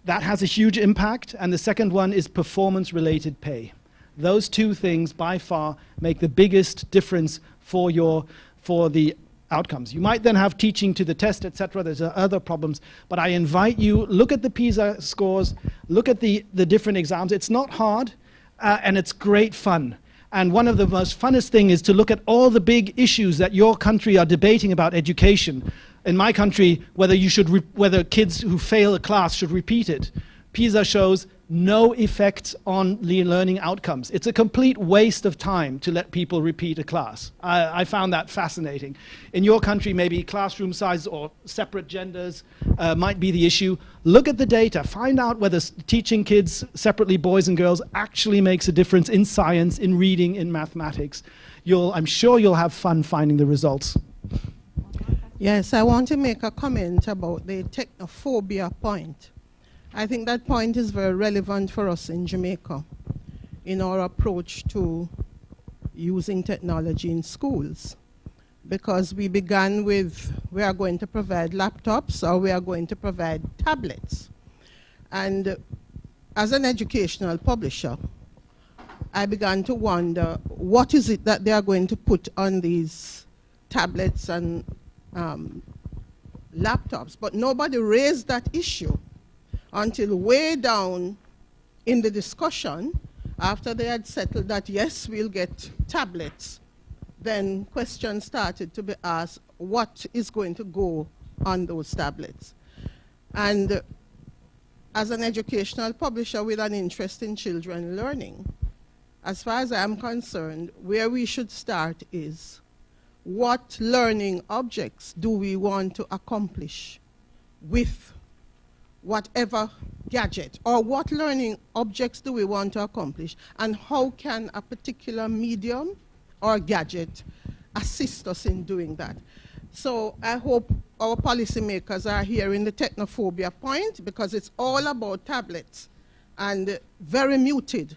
That has a huge impact. And the second one is performance-related pay. Those two things by far make the biggest difference for the outcomes. You might then have teaching to the test, etc. There's other problems. But I invite you, look at the PISA scores, look at the different exams. It's not hard, and it's great fun. And one of the most funnest things is to look at all the big issues that your country are debating about education. In my country, whether kids who fail a class should repeat it. PISA shows no effect on learning outcomes. It's a complete waste of time to let people repeat a class. I found that fascinating. In your country, maybe classroom size or separate genders might be the issue. Look at the data. Find out whether teaching kids separately, boys and girls, actually makes a difference in science, in reading, in mathematics. I'm sure you'll have fun finding the results. Yes, I want to make a comment about the technophobia point. I think that point is very relevant for us in Jamaica in our approach to using technology in schools. Because we began with, we are going to provide laptops or we are going to provide tablets. And as an educational publisher, I began to wonder, what is it that they are going to put on these tablets and laptops? But nobody raised that issue until way down in the discussion, after they had settled that, yes, we'll get tablets. Then questions started to be asked, what is going to go on those tablets? And as an educational publisher with an interest in children learning, as far as I'm concerned, where we should start is, what learning objects do we want to accomplish with whatever gadget, or what learning objects do we want to accomplish, and how can a particular medium or gadget assist us in doing that? So I hope our policymakers are hearing the technophobia point, because it's all about tablets and very muted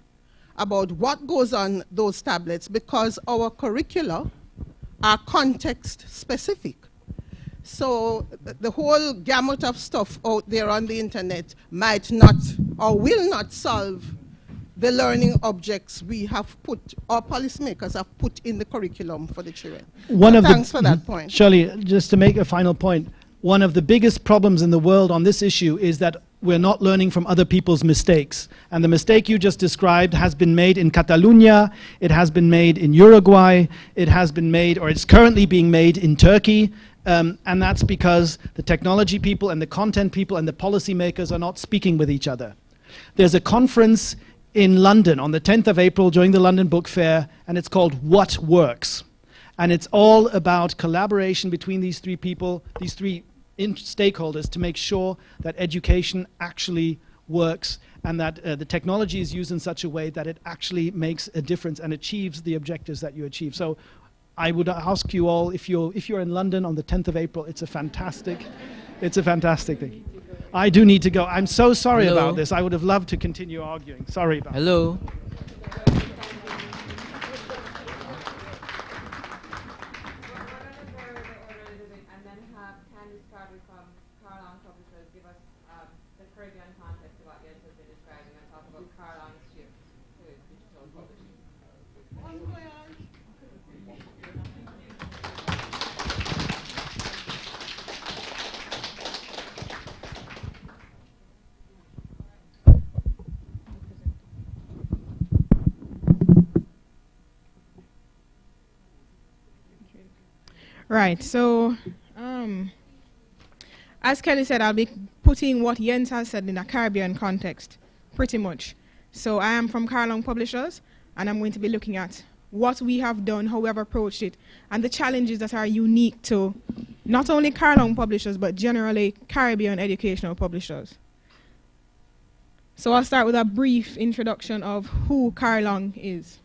about what goes on those tablets, because our curricula are context specific. So the whole gamut of stuff out there on the internet might not or will not solve the learning objects we have put, our policymakers have put in the curriculum for the children. Thanks for that point. Shirley, just to make a final point, one of the biggest problems in the world on this issue is that we're not learning from other people's mistakes. And the mistake you just described has been made in Catalonia, it has been made in Uruguay, it has been made, or it's currently being made in Turkey. And that's because the technology people and the content people and the policymakers are not speaking with each other. There's a conference in London on the 10th of April during the London Book Fair, and it's called What Works? And it's all about collaboration between these three people, these three stakeholders, to make sure that education actually works and that the technology is used in such a way that it actually makes a difference and achieves the objectives that you achieve. So I would ask you all, if you're in London on the 10th of April, it's a fantastic thing. I do need to go. I'm so sorry about this. I would have loved to continue arguing. Sorry about Hello. And then have Candice, Carby from Carlong Publishers give us the Caribbean context of what Jens has been describing and talk about Carlong's shift to digital publishing. Right, so as Kelly said, I'll be putting what Jens has said in a Caribbean context, pretty much. So I am from Carlong Publishers, and I'm going to be looking at what we have done, how we have approached it, and the challenges that are unique to not only Carlong Publishers, but generally Caribbean educational publishers. So I'll start with a brief introduction of who Carlong is.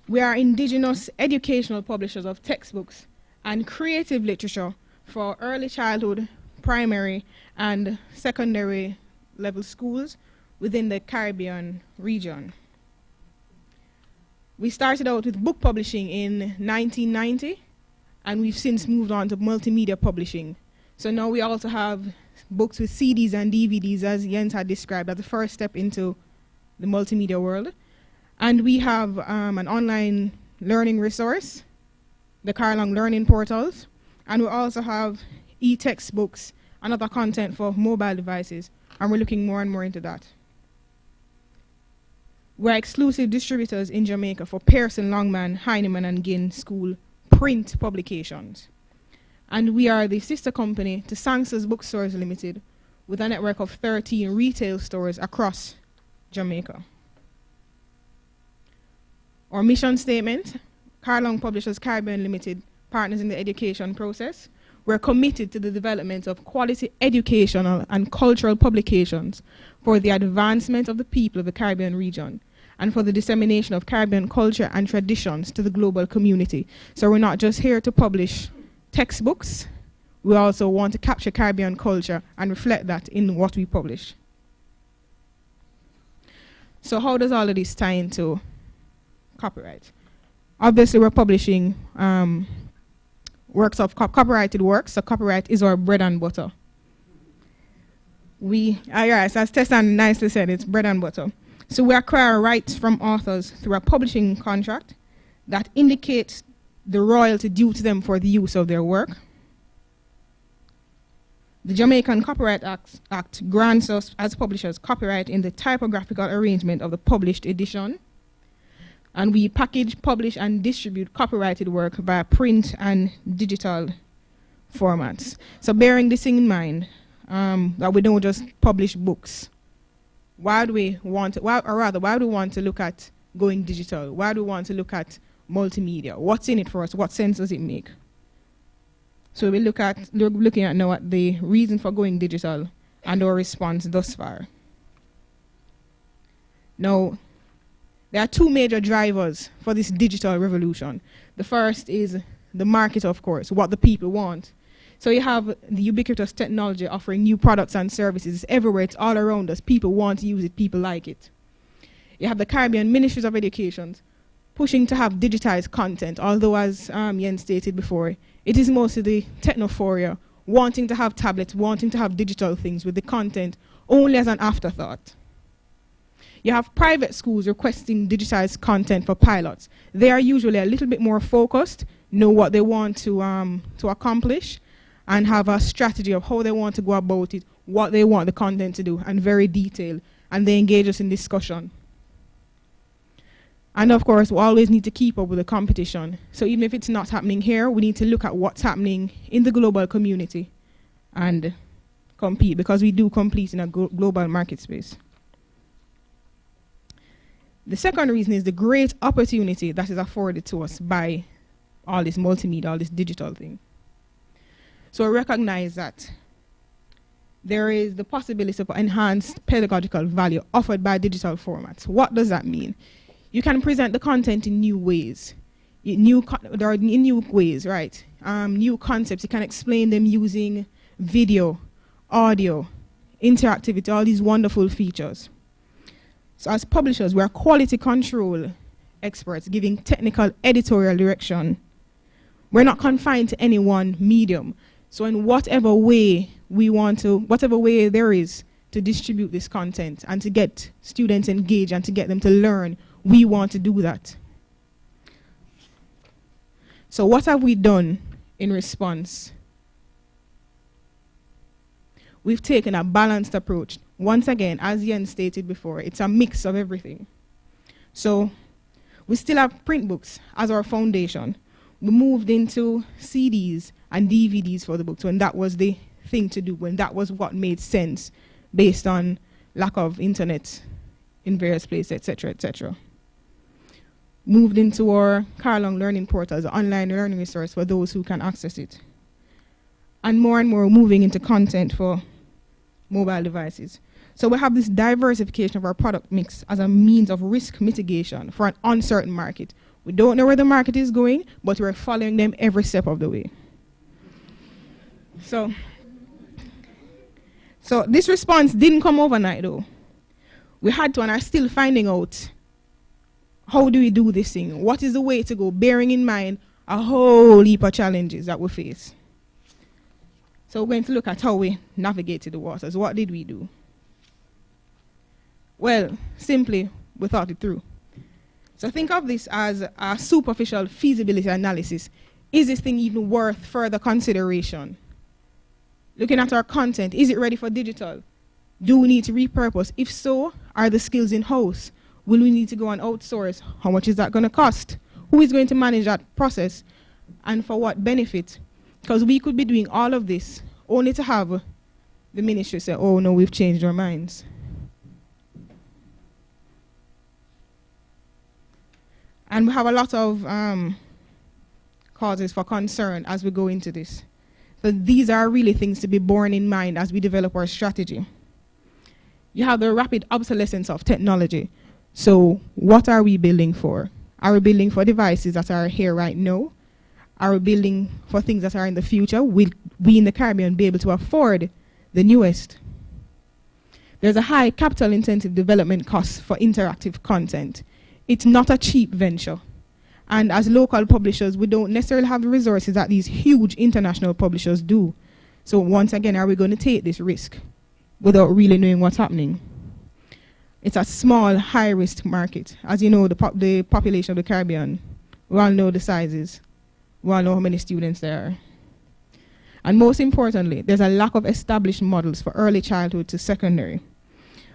We are indigenous educational publishers of textbooks and creative literature for early childhood, primary, and secondary level schools within the Caribbean region. We started out with book publishing in 1990, and we've since moved on to multimedia publishing. So now we also have books with CDs and DVDs, as Jens had described, as the first step into the multimedia world. And we have an online learning resource, the Carlong learning portals, and we also have e-textbooks and other content for mobile devices, and we're looking more and more into that. We're exclusive distributors in Jamaica for Pearson, Longman, Heinemann, and Ginn School print publications. And we are the sister company to Sangster's Bookstores Limited, with a network of 13 retail stores across Jamaica. Our mission statement: Carlong Publishers Caribbean Limited, partners in the education process. We're committed to the development of quality educational and cultural publications for the advancement of the people of the Caribbean region and for the dissemination of Caribbean culture and traditions to the global community. So we're not just here to publish textbooks, we also want to capture Caribbean culture and reflect that in what we publish. So how does all of this tie into copyright? Obviously, we're publishing works of copyrighted works, so copyright is our bread and butter. Yes, as Tessan nicely said, it's bread and butter. So we acquire rights from authors through a publishing contract that indicates the royalty due to them for the use of their work. The Jamaican Copyright Act grants us as publishers copyright in the typographical arrangement of the published edition. And we package, publish, and distribute copyrighted work via print and digital formats. So bearing this in mind, that we don't just publish books, why do we want to look at going digital? Why do we want to look at multimedia? What's in it for us? What sense does it make? So we're looking at now at the reason for going digital and our response thus far. Now, there are two major drivers for this digital revolution. The first is the market, of course, what the people want. So you have the ubiquitous technology offering new products and services. It's everywhere, it's all around us. People want to use it, people like it. You have the Caribbean Ministries of Education pushing to have digitized content, although as Jens stated before, it is mostly the technophoria, wanting to have tablets, wanting to have digital things with the content only as an afterthought. You have private schools requesting digitized content for pilots. They are usually a little bit more focused, know what they want to accomplish, and have a strategy of how they want to go about it, what they want the content to do, and very detailed, and they engage us in discussion. And of course, we always need to keep up with the competition. So even if it's not happening here, we need to look at what's happening in the global community and compete, because we do compete in a global market space. The second reason is the great opportunity that is afforded to us by all this multimedia, all this digital thing. So I recognize that there is the possibility of enhanced pedagogical value offered by digital formats. What does that mean? You can present the content in new ways. New ways, right? New concepts. You can explain them using video, audio, interactivity, all these wonderful features. So as publishers, we are quality control experts giving technical editorial direction. We're not confined to any one medium. So in whatever way there is to distribute this content and to get students engaged and to get them to learn, we want to do that. So what have we done in response? We've taken a balanced approach. Once again, as Jens stated before, it's a mix of everything. So we still have print books as our foundation. We moved into CDs and DVDs for the books when that was the thing to do, when that was what made sense based on lack of internet in various places, etc., etc. Moved into our Carlong learning portals, an online learning resource for those who can access it. And more moving into content for mobile devices. So we have this diversification of our product mix as a means of risk mitigation for an uncertain market. We don't know where the market is going, but we're following them every step of the way. So this response didn't come overnight, though. We had to and are still finding out, how do we do this thing? What is the way to go, bearing in mind a whole heap of challenges that we face? So we're going to look at how we navigated the waters. What did we do? Well, simply, we thought it through. So think of this as a superficial feasibility analysis. Is this thing even worth further consideration? Looking at our content, is it ready for digital? Do we need to repurpose? If so, are the skills in-house? Will we need to go and outsource? How much is that going to cost? Who is going to manage that process? And for what benefit? Because we could be doing all of this only to have the ministry say, oh no, we've changed our minds. And we have a lot of causes for concern as we go into this. So these are really things to be borne in mind as we develop our strategy. You have the rapid obsolescence of technology. So what are we building for? Are we building for devices that are here right now? Are we building for things that are in the future? Will we in the Caribbean be able to afford the newest? There's a high capital intensive development cost for interactive content. It's not a cheap venture. And as local publishers, we don't necessarily have the resources that these huge international publishers do. So once again, are we going to take this risk without really knowing what's happening? It's a small, high-risk market. As you know, the population of the Caribbean, we all know the sizes. We all know how many students there are. And most importantly, there's a lack of established models for early childhood to secondary.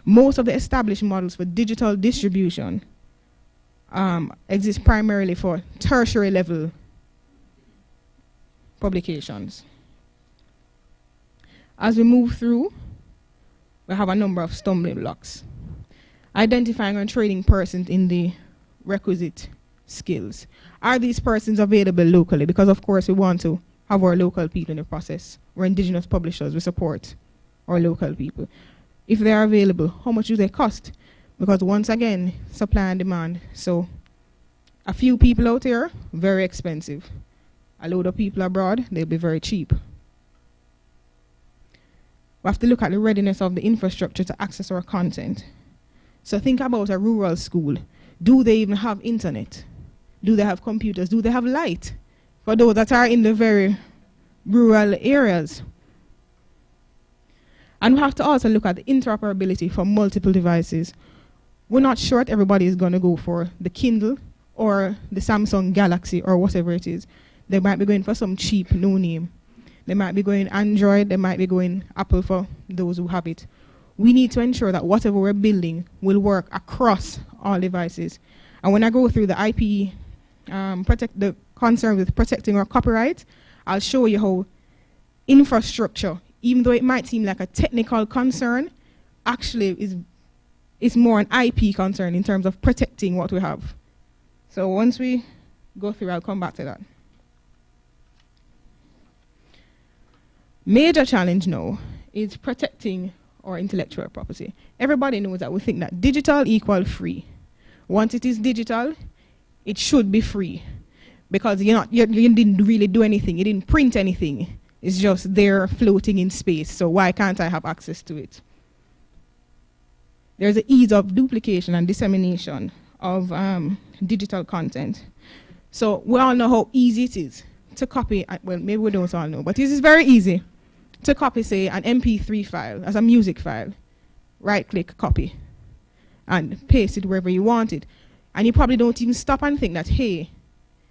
Most of the established models for digital distribution exist primarily for tertiary level publications. As we move through, we have a number of stumbling blocks. Identifying and training persons in the requisite skills. Are these persons available locally? Because of course we want to have our local people in the process. We're indigenous publishers, we support our local people. If they are available, how much do they cost? Because once again, supply and demand. So a few people out here, very expensive. A load of people abroad, they'll be very cheap. We have to look at the readiness of the infrastructure to access our content. So think about a rural school. Do they even have internet? Do they have computers? Do they have light? For those that are in the very rural areas. And we have to also look at the interoperability for multiple devices. We're not sure that everybody is going to go for the Kindle or the Samsung Galaxy or whatever it is. They might be going for some cheap no name. They might be going Android, they might be going Apple for those who have it. We need to ensure that whatever we're building will work across all devices. And when I go through the IP, the concern with protecting our copyright, I'll show you how infrastructure, even though it might seem like a technical concern, actually is more an IP concern in terms of protecting what we have. So once we go through, I'll come back to that. Major challenge now is protecting our intellectual property. Everybody knows that we think that digital equals free. Once it is digital, it should be free. Because you didn't really do anything, you didn't print anything. It's just there floating in space, so why can't I have access to it? There's an ease of duplication and dissemination of digital content. So we all know how easy it is to copy, well, maybe we don't all know, but it is very easy to copy, say, an MP3 file as a music file. Right-click, copy, and paste it wherever you want it. And you probably don't even stop and think that, hey,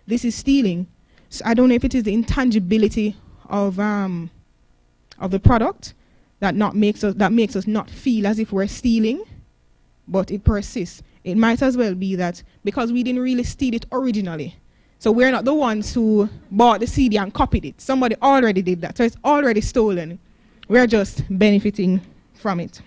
this is stealing. So I don't know if it is the intangibility of the product that makes us not feel as if we're stealing, but it persists. It might as well be that because we didn't really steal it originally. So we're not the ones who bought the CD and copied it. Somebody already did that. So it's already stolen. We're just benefiting from it.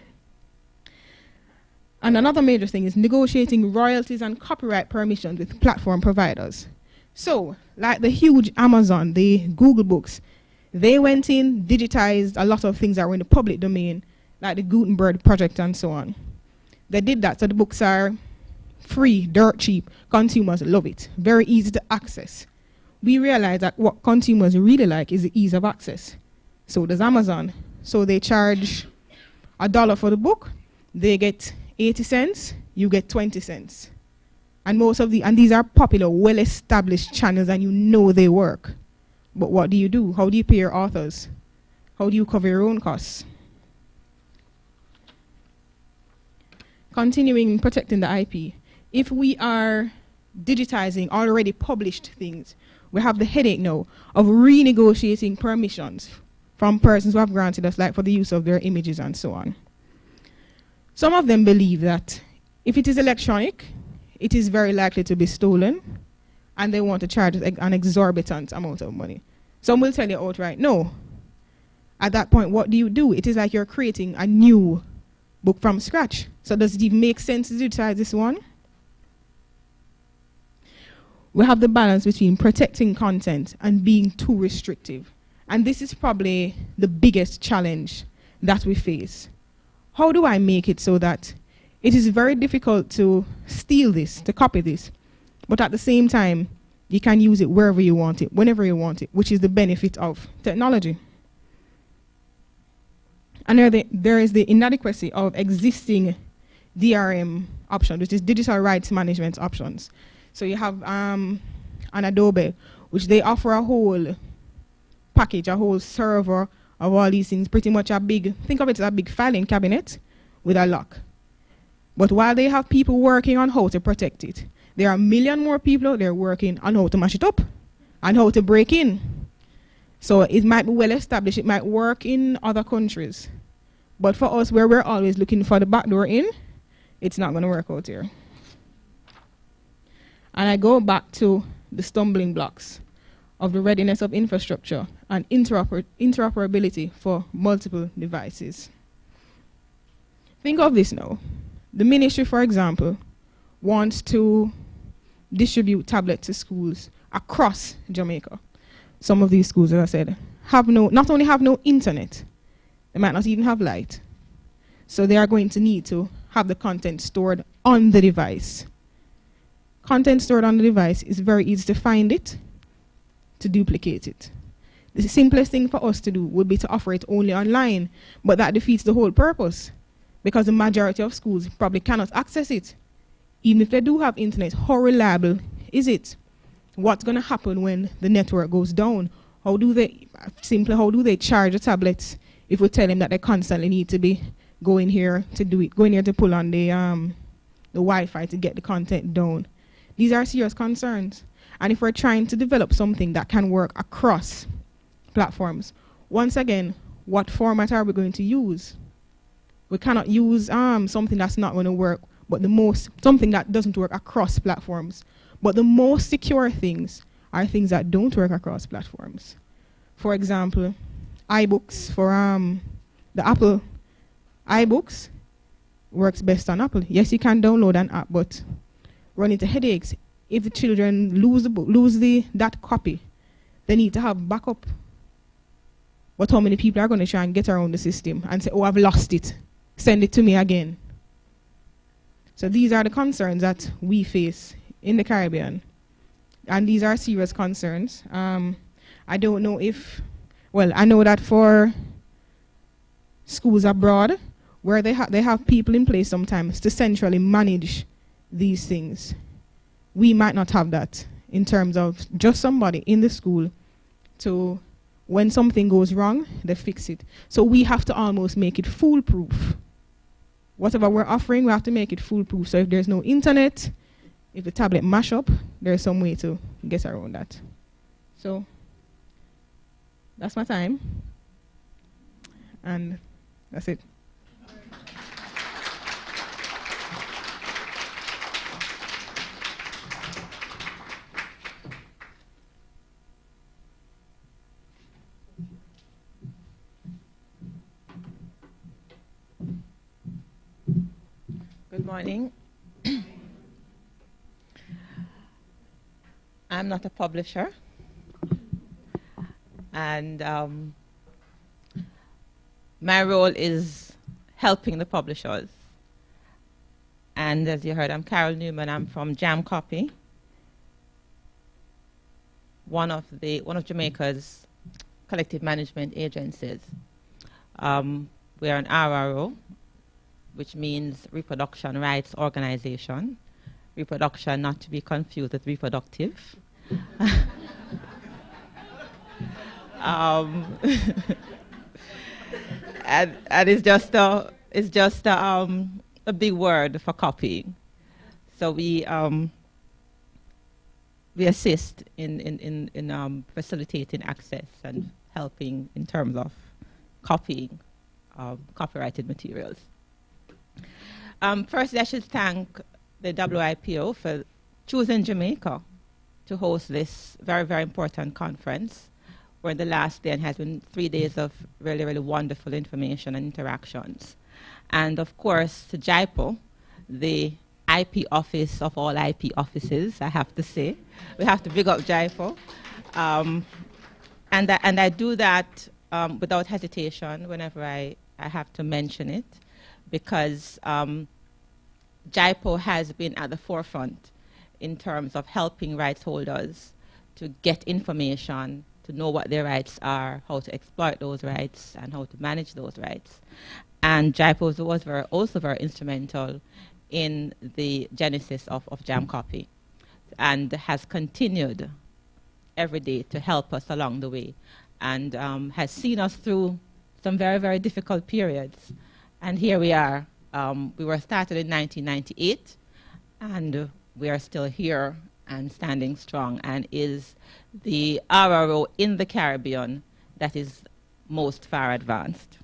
And another major thing is negotiating royalties and copyright permissions with platform providers. So, like the huge Amazon, the Google Books, they went in, digitized a lot of things that were in the public domain, like the Gutenberg project and so on. They did that, so the books are free, dirt cheap. Consumers love it. Very easy to access. We realize that what consumers really like is the ease of access. So does Amazon. So they charge $1 for the book, they get 80 cents, you get 20 cents. And and these are popular, well-established channels, and you know they work. But what do? How do you pay your authors? How do you cover your own costs? Continuing protecting the IP. If we are digitizing already published things, we have the headache now of renegotiating permissions from persons who have granted us, like for the use of their images and so on. Some of them believe that if it is electronic, it is very likely to be stolen, and they want to charge an exorbitant amount of money. Some will tell you outright, no. At that point, what do? It is like you're creating a new book from scratch. So does it even make sense to digitize this one? We have the balance between protecting content and being too restrictive. And this is probably the biggest challenge that we face. How do I make it so that it is very difficult to steal this, to copy this, but at the same time, you can use it wherever you want it, whenever you want it, which is the benefit of technology. And there is the inadequacy of existing DRM options, which is digital rights management options. So you have an Adobe, which they offer a whole package, a whole server of all these things, pretty much think of it as a big filing cabinet with a lock. But while they have people working on how to protect it, there are a million more people out there working on how to mash it up and how to break in. So it might be well established, it might work in other countries. But for us, where we're always looking for the back door in, it's not going to work out here. And I go back to the stumbling blocks of the readiness of infrastructure and interoperability for multiple devices. Think of this now. The ministry, for example, wants to distribute tablets to schools across Jamaica. Some of these schools, as I said, not only have no internet, they might not even have light. So they are going to need to have the content stored on the device. Content stored on the device is very easy to find it, to duplicate it. The simplest thing for us to do would be to offer it only online, but that defeats the whole purpose, because the majority of schools probably cannot access it. Even if they do have internet, how reliable is it? What's going to happen when the network goes down? How do they charge the tablets if we tell them that they constantly need to be going here to pull on the Wi-Fi to get the content down? These are serious concerns. And if we're trying to develop something that can work across platforms, once again, what format are we going to use? We cannot use something that's not going to work, but something that doesn't work across platforms. But the most secure things are things that don't work across platforms. For example, iBooks for the Apple iBooks works best on Apple. Yes, you can download an app, but run into headaches. If the children lose that copy, they need to have backup. But how many people are going to try and get around the system and say, oh, I've lost it, send it to me again? So these are the concerns that we face in the Caribbean. And these are serious concerns. I don't know I know that for schools abroad, where they have people in place sometimes to centrally manage these things. We might not have that in terms of just somebody in the school to, when something goes wrong, they fix it. So we have to almost make it foolproof. Whatever we're offering, we have to make it foolproof. So if there's no internet, if the tablet mash up, there's some way to get around that. So that's my time. And that's it. Good morning. I'm not a publisher, and my role is helping the publishers. And as you heard, I'm Carol Newman. I'm from JAMCOPY, one of Jamaica's collective management agencies. We are an RRO, which means Reproduction Rights Organization. Reproduction not to be confused with reproductive. And it's just a big word for copying. So we assist in facilitating access and helping in terms of copying copyrighted materials. Firstly, I should thank the WIPO for choosing Jamaica to host this very, very important conference, where the last day has been 3 days of really, really wonderful information and interactions. And of course, to JAIPO, the IP office of all IP offices, I have to say. We have to big up JAIPO. And I do that without hesitation whenever I have to mention it, because JAIPO has been at the forefront in terms of helping rights holders to get information, to know what their rights are, how to exploit those rights, and how to manage those rights. And JAIPO was also very instrumental in the genesis of JAMCOPY, and has continued every day to help us along the way, and has seen us through some very, very difficult periods. And here we are. We were started in 1998, and we are still here and standing strong, and is the RRO in the Caribbean that is most far advanced.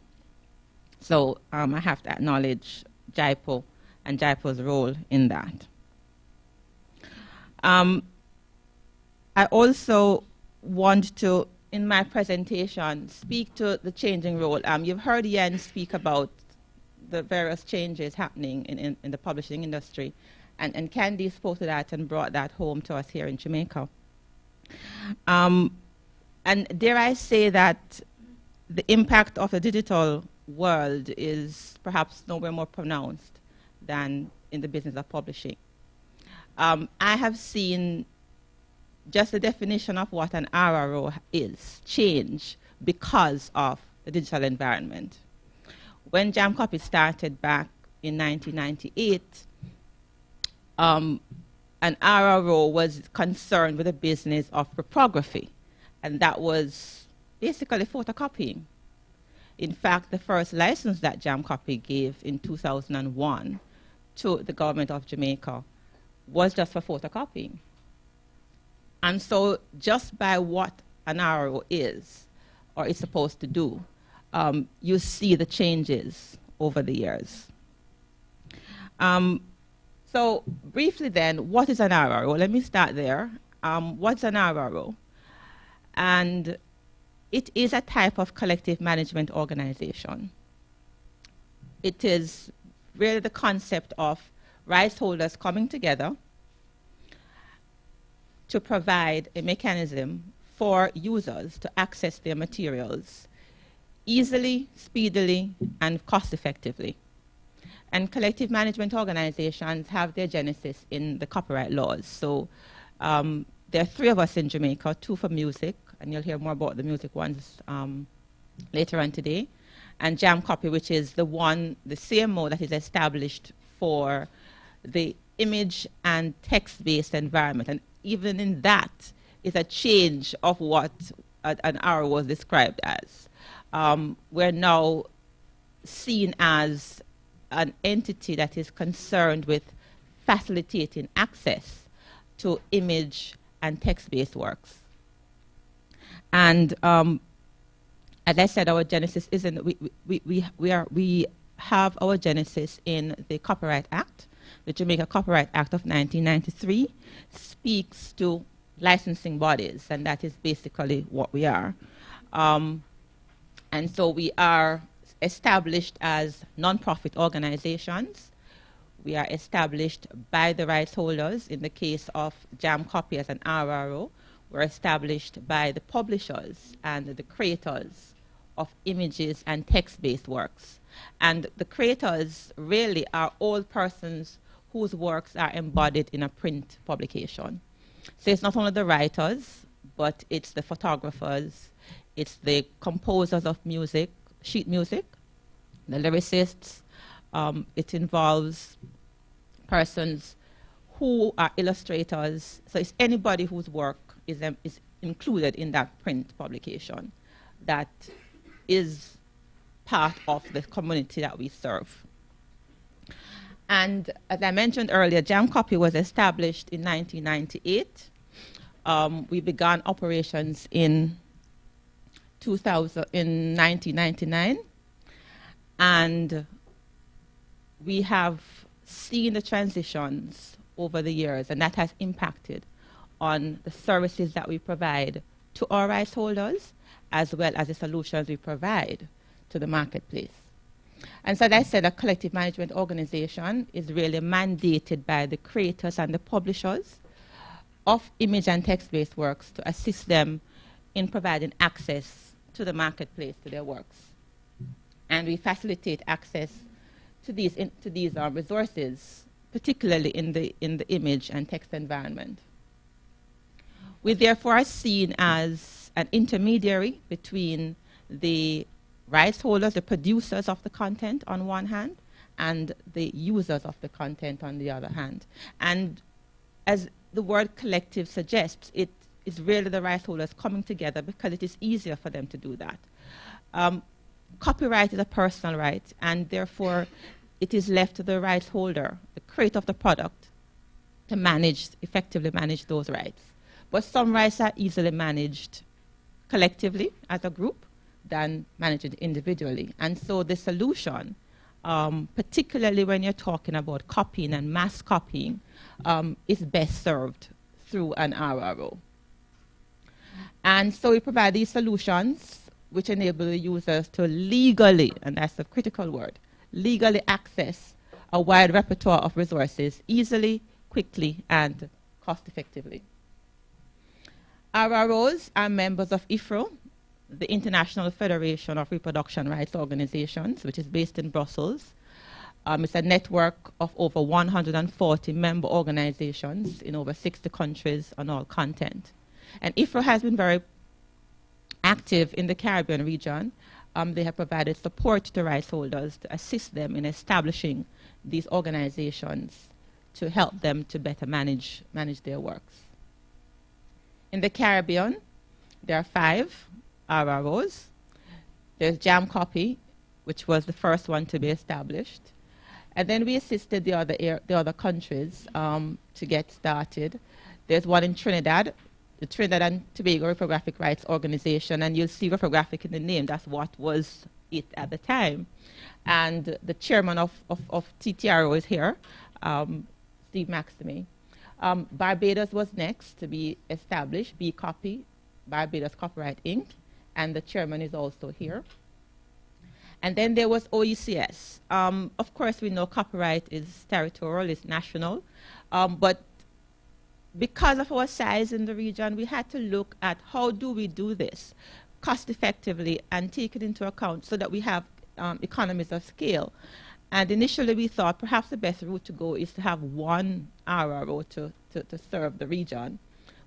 So I have to acknowledge JAIPO and JAIPO's role in that. I also want to, in my presentation, speak to the changing role. You've heard Yen speak about the various changes happening in the publishing industry, and Candice spoke to that and brought that home to us here in Jamaica. And dare I say that the impact of the digital world is perhaps nowhere more pronounced than in the business of publishing. I have seen just the definition of what an RRO is change because of the digital environment. When JAMCOPY started back in 1998, an RRO was concerned with the business of reprography, and that was basically photocopying. In fact, the first license that JAMCOPY gave in 2001 to the government of Jamaica was just for photocopying. And so just by what an RRO is, or is supposed to do, you see the changes over the years. So briefly then, what is an RRO? Let me start there. What's an RRO? And it is a type of collective management organization. It is really the concept of rights holders coming together to provide a mechanism for users to access their materials easily, speedily, and cost-effectively. And collective management organizations have their genesis in the copyright laws. So there are 3 of us in Jamaica, 2 for music, and you'll hear more about the music ones later on today, and JAMCOPY, which is the CMO that is established for the image and text-based environment. And even in that is a change of what an RRO was described as. We're now seen as an entity that is concerned with facilitating access to image and text-based works. And as I said, our genesis is in we have our genesis in the Copyright Act. The Jamaica Copyright Act of 1993 speaks to licensing bodies, and that is basically what we are. And so we are established as non-profit organizations. We are established by the rights holders. In the case of JAMCOPY as an RRO, we're established by the publishers and the creators of images and text-based works. And the creators really are all persons whose works are embodied in a print publication. So it's not only the writers, but it's the photographers, it's the composers of music, sheet music, the lyricists. It involves persons who are illustrators. So it's anybody whose work is included in that print publication that is part of the community that we serve. And as I mentioned earlier, JAMCOPY was established in 1998. We began operations in 1999, and we have seen the transitions over the years, and that has impacted on the services that we provide to our rights holders, as well as the solutions we provide to the marketplace. And so, as I said, a collective management organization is really mandated by the creators and the publishers of image and text-based works to assist them in providing access to the marketplace to their works. And we facilitate access to these resources, particularly in the image and text environment. We therefore are seen as an intermediary between the rights holders, the producers of the content on one hand, and the users of the content on the other hand. And as the word collective suggests, it is really the rights holders coming together because it is easier for them to do that. Copyright is a personal right, and therefore it is left to the rights holder, the creator of the product, to effectively manage those rights. But some rights are easily managed collectively as a group than managed individually. And so the solution, particularly when you're talking about copying and mass copying, is best served through an RRO. And so we provide these solutions which enable the users to legally, and that's the critical word, legally access a wide repertoire of resources easily, quickly, and cost-effectively. RROs are members of IFRO, the International Federation of Reproduction Rights Organizations, which is based in Brussels. It's a network of over 140 member organizations in over 60 countries on all content. And IFRO has been very active in the Caribbean region. They have provided support to rights holders to assist them in establishing these organizations to help them to better manage their works. In the Caribbean, there are 5 RROs. There's JAMCOPY, which was the first one to be established. And then we assisted the other countries to get started. There's one in Trinidad, the Trinidad and Tobago Reprographic Rights Organization, and you'll see reprographic in the name. That's what was it at the time. And the chairman of TTRO is here, Steve Maxime. Barbados was next to be established, BCOPY, Barbados Copyright Inc., and the chairman is also here. And then there was OECS. Of course, we know copyright is territorial, it's national, but because of our size in the region, we had to look at how do we do this cost effectively and take it into account so that we have economies of scale. And initially we thought perhaps the best route to go is to have one RRO to serve the region.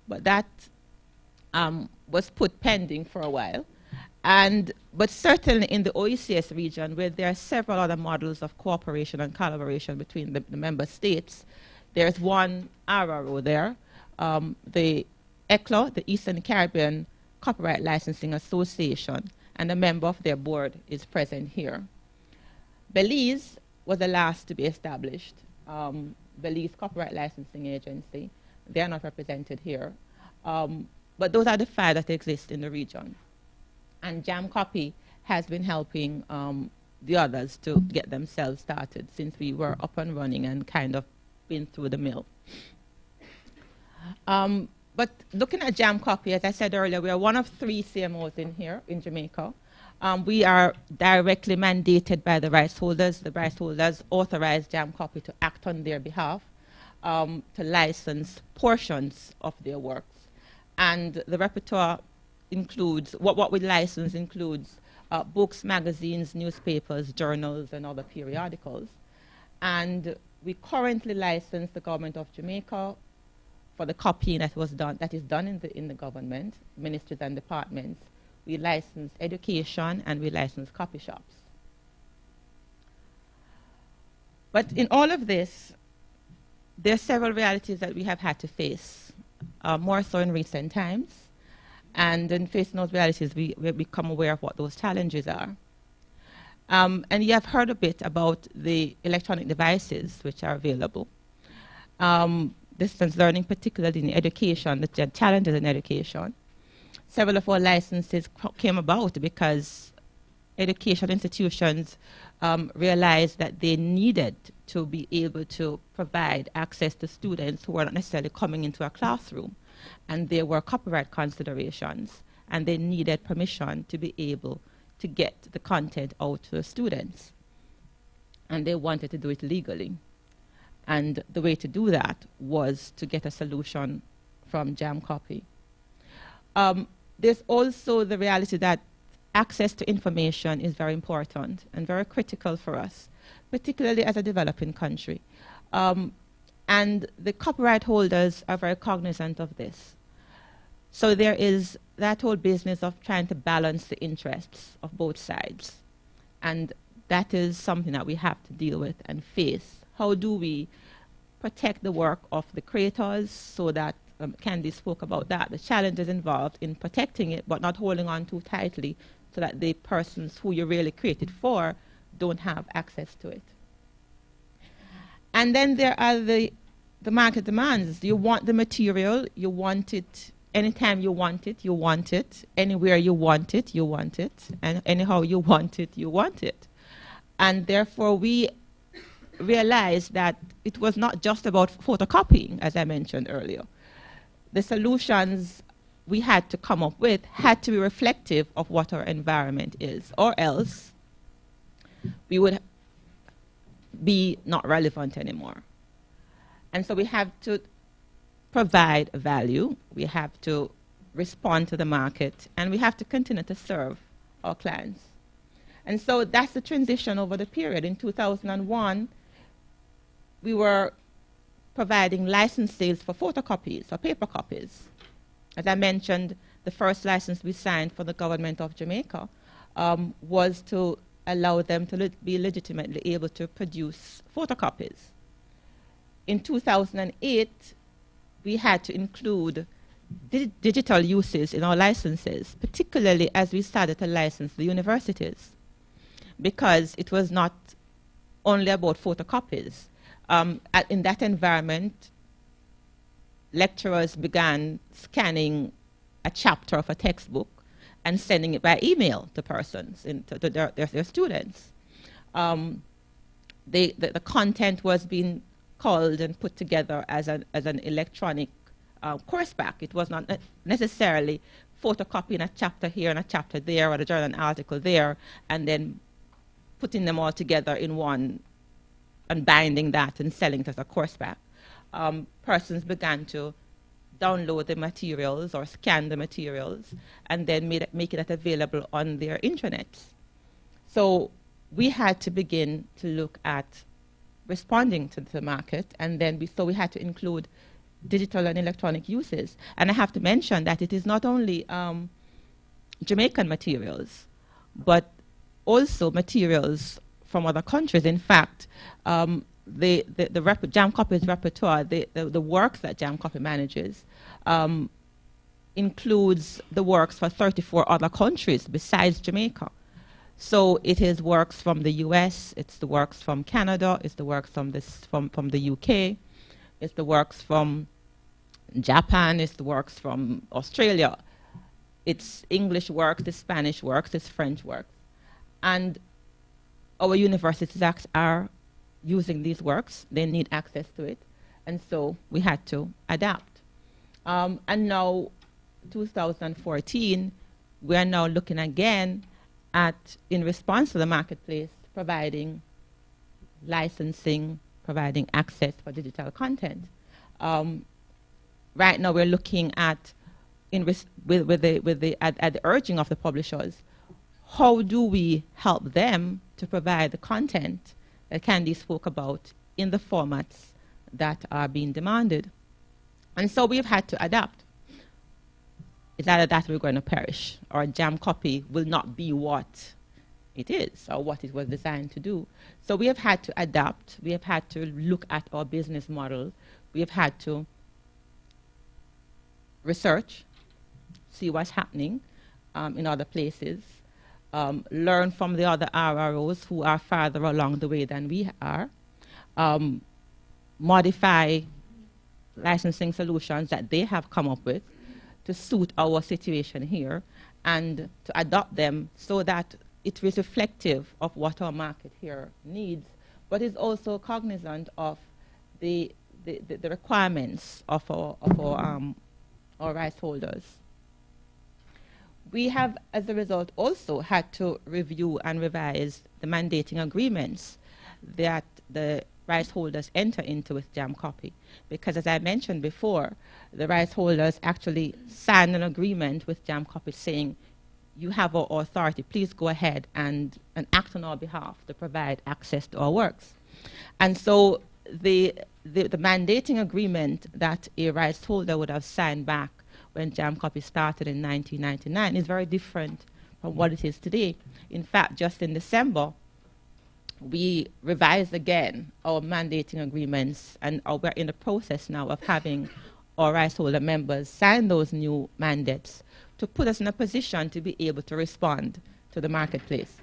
But that was put pending for a while. But certainly in the OECS region, where there are several other models of cooperation and collaboration between the member states, there's one RRO there. The ECLO, the Eastern Caribbean Copyright Licensing Association, and a member of their board is present here. Belize was the last to be established. Belize Copyright Licensing Agency. They are not represented here. But those are the 5 that exist in the region. And JAMCOPY has been helping the others to get themselves started since we were up and running and kind of been through the mill. But looking at JAMCOPY, as I said earlier, we are one of 3 CMOs in here in Jamaica. We are directly mandated by the rights holders. The rights holders authorize JAMCOPY to act on their behalf to license portions of their works. And the repertoire includes, what we license includes books, magazines, newspapers, journals, and other periodicals. And we currently license the government of Jamaica for the copying that is done in the government, ministries and departments. we license education, and we license copy shops. But in all of this, there are several realities that we have had to face, more so in recent times. And in facing those realities, we become aware of what those challenges are. And you have heard a bit about the electronic devices which are available. Distance learning, particularly in education, the challenges in education. Several of our licenses came about because education institutions realized that they needed to be able to provide access to students who were not necessarily coming into a classroom. And there were copyright considerations, and they needed permission to be able to get the content out to the students. And they wanted to do it legally. And the way to do that was to get a solution from JAMCOPY. There's also the reality that access to information is very important and very critical for us, particularly as a developing country. And the copyright holders are very cognizant of this. So there is that whole business of trying to balance the interests of both sides. And that is something that we have to deal with and face. How do we protect the work of the creators so that, Candice spoke about that, the challenges involved in protecting it but not holding on too tightly so that the persons who you really created for don't have access to it. And then there are the market demands. You want the material, you want it anytime you want it, anywhere you want it, and anyhow you want it, you want it. And therefore we realized that it was not just about photocopying, as I mentioned earlier. The solutions we had to come up with had to be reflective of what our environment is, or else we would be not relevant anymore. And so we have to provide value, we have to respond to the market, and we have to continue to serve our clients. And so that's the transition over the period. In 2001, we were providing license sales for photocopies or paper copies. As I mentioned, the first license we signed for the government of Jamaica was to allow them to be legitimately able to produce photocopies. In 2008, we had to include digital uses in our licenses, particularly as we started to license the universities, because it was not only about photocopies. In that environment, lecturers began scanning a chapter of a textbook and sending it by email to persons, to their students. The content was being culled and put together as an electronic course pack. It was not necessarily photocopying a chapter here and a chapter there, or a journal article there, and then putting them all together in one and binding that and selling it as a course pack. Persons began to download the materials or scan the materials and then make it available on their intranets. So we had to begin to look at responding to the market, and then we had to include digital and electronic uses. And I have to mention that it is not only Jamaican materials, but also materials from other countries. In fact, JAMCOPY's repertoire, the works that JAMCOPY manages, includes the works for 34 other countries besides Jamaica. So it is works from the US, it's the works from Canada, it's the works from the UK, it's the works from Japan, it's the works from Australia. It's English works, it's Spanish works, it's French works. And our universities are using these works, they need access to it, and so we had to adapt. And now, 2014, we are now looking again at, in response to the marketplace, providing licensing, providing access for digital content. Right now, we're looking at, at the urging of the publishers, how do we help them to provide the content that Candice spoke about in the formats that are being demanded? And so we've had to adapt. it's either that we're going to perish, or JAMCOPY will not be what it is or what it was designed to do. So we have had to adapt. We have had to look at our business model. We have had to research, see what's happening in other places, learn from the other RROs who are farther along the way than we are, modify licensing solutions that they have come up with to suit our situation here, and to adopt them so that it is reflective of what our market here needs, but is also cognizant of the requirements of our rights holders. We have, as a result, also had to review and revise the mandating agreements that the rights holders enter into with JAMCOPY, because as I mentioned before, the rights holders actually signed an agreement with JAMCOPY saying, you have our authority, please go ahead and act on our behalf to provide access to our works. And so the mandating agreement that a rights holder would have signed back when JAMCOPY started in 1999 is very different from what it is today. In fact, just in December, we revised again our mandating agreements, and we're in the process now of having our rights holder members sign those new mandates to put us in a position to be able to respond to the marketplace.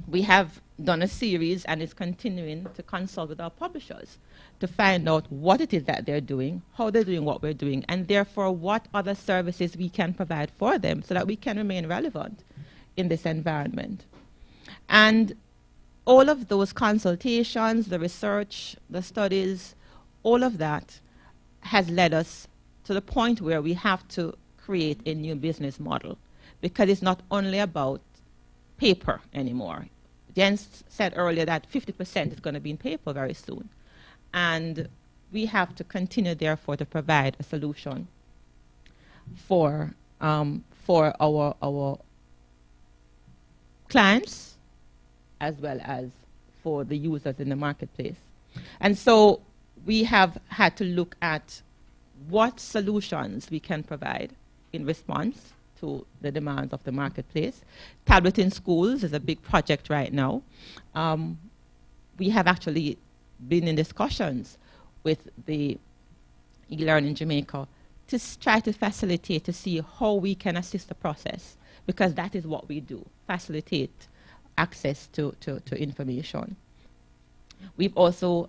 We have done a series, and is continuing to consult with our publishers to find out what it is that they're doing, how they're doing what we're doing, and therefore what other services we can provide for them so that we can remain relevant in this environment. And all of those consultations, the research, the studies, all of that has led us to the point where we have to create a new business model, because it's not only about paper anymore. Jens said earlier that 50% is going to be in paper very soon. And we have to continue, therefore, to provide a solution for our clients as well as for the users in the marketplace. And so we have had to look at what solutions we can provide in response to the demands of the marketplace. Tablet in schools is a big project right now. We have actually been in discussions with the e-learning Jamaica to try to facilitate, to see how we can assist the process, because that is what we do, facilitate access to information. We've also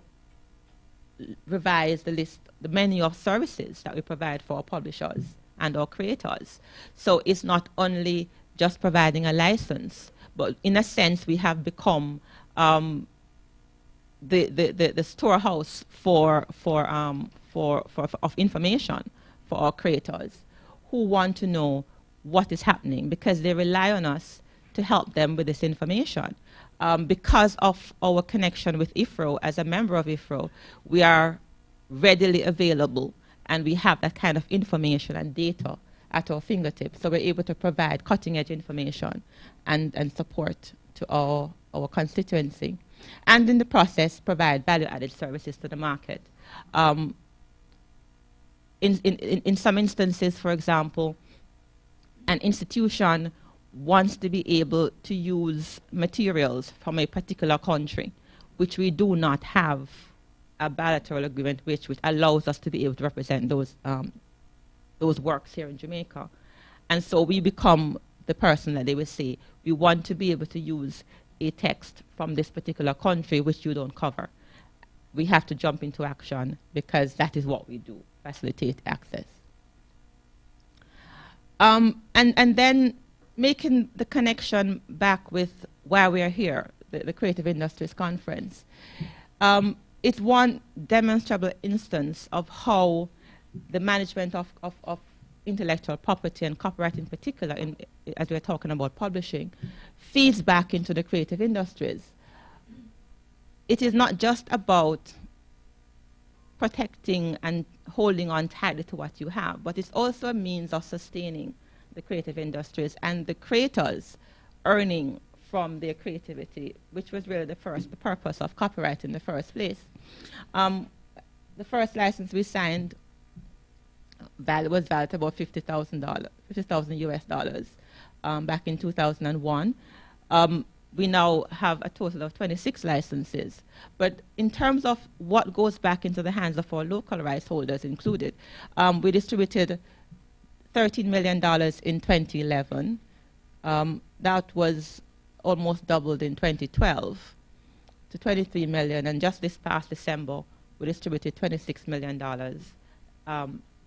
revised the menu of services that we provide for our publishers and our creators. So it's not only just providing a license, but in a sense we have become the storehouse of information for our creators who want to know what is happening, because they rely on us to help them with this information. Because of our connection with IFRO, as a member of IFRO, we are readily available, and we have that kind of information and data at our fingertips. So we're able to provide cutting-edge information and support to our constituency. And in the process, provide value-added services to the market. In some instances, for example, an institution wants to be able to use materials from a particular country, which we do not have a bilateral agreement which allows us to be able to represent those works here in Jamaica. And so we become the person that they will say, we want to be able to use a text from this particular country which you don't cover. We have to jump into action, because that is what we do, facilitate access. And then making the connection back with why we are here, the Creative Industries Conference. It's one demonstrable instance of how the management of intellectual property and copyright in particular, as we're talking about publishing, feeds back into the creative industries. It is not just about protecting and holding on tightly to what you have, but it's also a means of sustaining the creative industries and the creators earning from their creativity, which was really the purpose of copyright in the first place. The first license we signed was valued at about $50,000 US dollars back in 2001. We now have a total of 26 licenses. But in terms of what goes back into the hands of our local rice holders included, we distributed $13 million in 2011. That was almost doubled in 2012 to $23 million. And just this past December, we distributed $26 million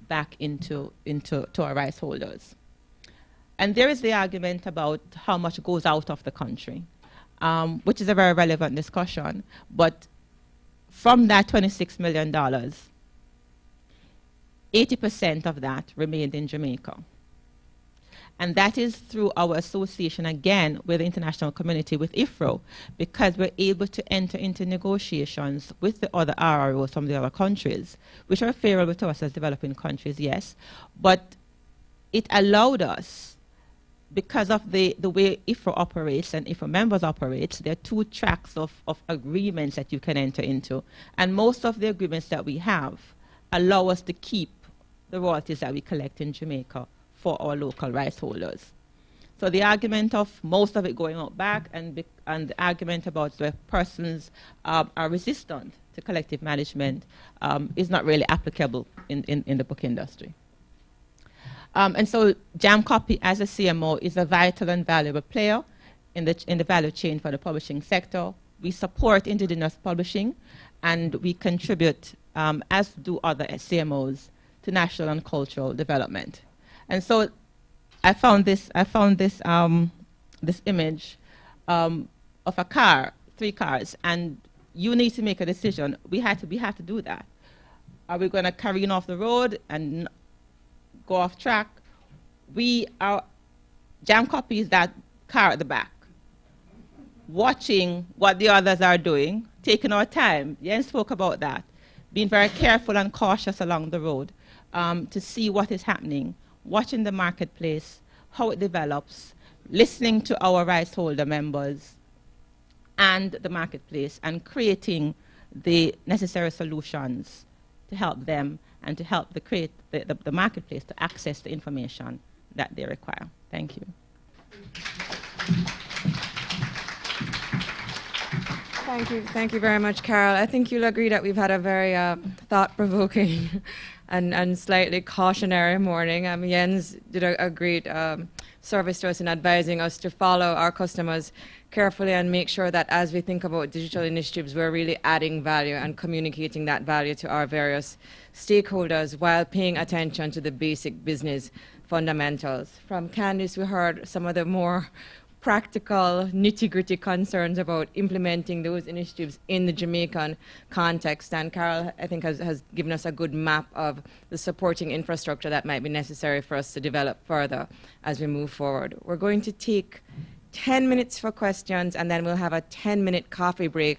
back into our rice holders. And there is the argument about how much goes out of the country, which is a very relevant discussion. But from that $26 million, 80% of that remained in Jamaica. And that is through our association, again, with the international community, with IFRO, because we're able to enter into negotiations with the other RROs from the other countries, which are favorable to us as developing countries, yes. But it allowed us, because of the way IFRO operates and IFRO members operates, there are two tracks of agreements that you can enter into. And most of the agreements that we have allow us to keep the royalties that we collect in Jamaica for our local rice holders. So the argument of most of it going out back and the argument about the persons are resistant to collective management is not really applicable in the book industry. And so JAMCOPY as a CMO is a vital and valuable player in the value chain for the publishing sector. We support indigenous publishing, and we contribute, as do other CMOs, to national and cultural development. And so I found this image of a car, 3 cars, and you need to make a decision. We had to do that. Are we going to careen off the road and go off track? JAMCOPY is that car at the back, watching what the others are doing, taking our time. Jens spoke about that, being very careful and cautious along the road to see what is happening, watching the marketplace, how it develops, listening to our rights holder members and the marketplace, and creating the necessary solutions to help them and to help the marketplace to access the information that they require. Thank you. Thank you very much, Carol. I think you'll agree that we've had a very thought-provoking and slightly cautionary morning. Jens did a great service to us in advising us to follow our customers carefully and make sure that as we think about digital initiatives, we're really adding value and communicating that value to our various stakeholders while paying attention to the basic business fundamentals. From Candice, we heard some of the more practical, nitty-gritty concerns about implementing those initiatives in the Jamaican context. And Carol, I think, has given us a good map of the supporting infrastructure that might be necessary for us to develop further as we move forward. We're going to take 10 minutes for questions, and then we'll have a 10-minute coffee break.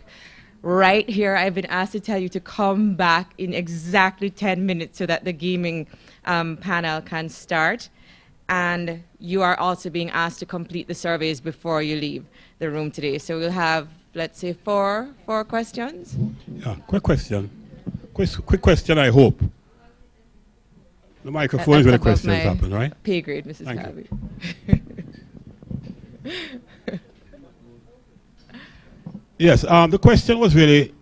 Right here, I've been asked to tell you to come back in exactly 10 minutes so that the gaming panel can start. And you are also being asked to complete the surveys before you leave the room today. So we'll have, let's say, four questions. Yeah, quick question. Quick question, I hope. The microphone is where the questions happen, right? Pay grade, Mrs. Thank Carby. Yes, the question was really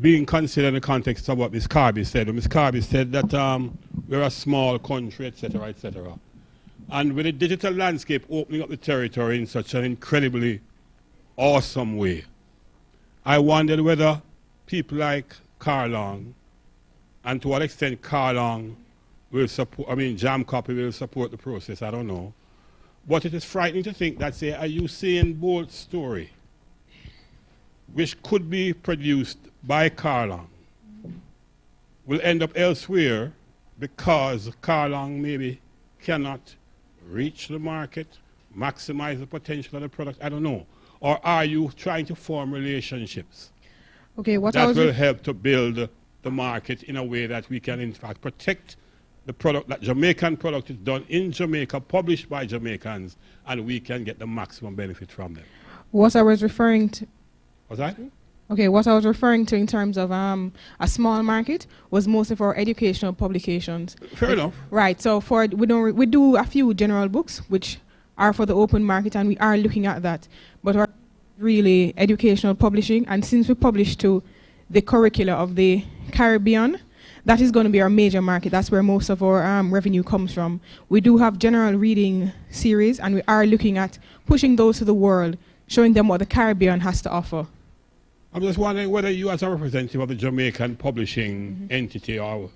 being considered in the context of what Ms. Carby said. Ms. Carby said that we're a small country, etc., etc. And with the digital landscape opening up the territory in such an incredibly awesome way, I wondered whether people like Carlong, and to what extent Carlong will support, JAMCOPY will support the process, I don't know. But it is frightening to think that, say, a Usain Bolt story, which could be produced by Carlong, will end up elsewhere because Carlong maybe cannot reach the market, maximize the potential of the product, I don't know. Or are you trying to form relationships that will help to build the market in a way that we can in fact protect the product, that Jamaican product is done in Jamaica, published by Jamaicans, and we can get the maximum benefit from them? What I was referring to... What's that? Okay, what I was referring to in terms of a small market was mostly for educational publications. Fair enough. Right. So we do a few general books which are for the open market, and we are looking at that. But we're really educational publishing, and since we publish to the curricula of the Caribbean, that is going to be our major market. That's where most of our revenue comes from. We do have general reading series, and we are looking at pushing those to the world, showing them what the Caribbean has to offer. I'm just wondering whether you, as a representative of the Jamaican publishing entity, or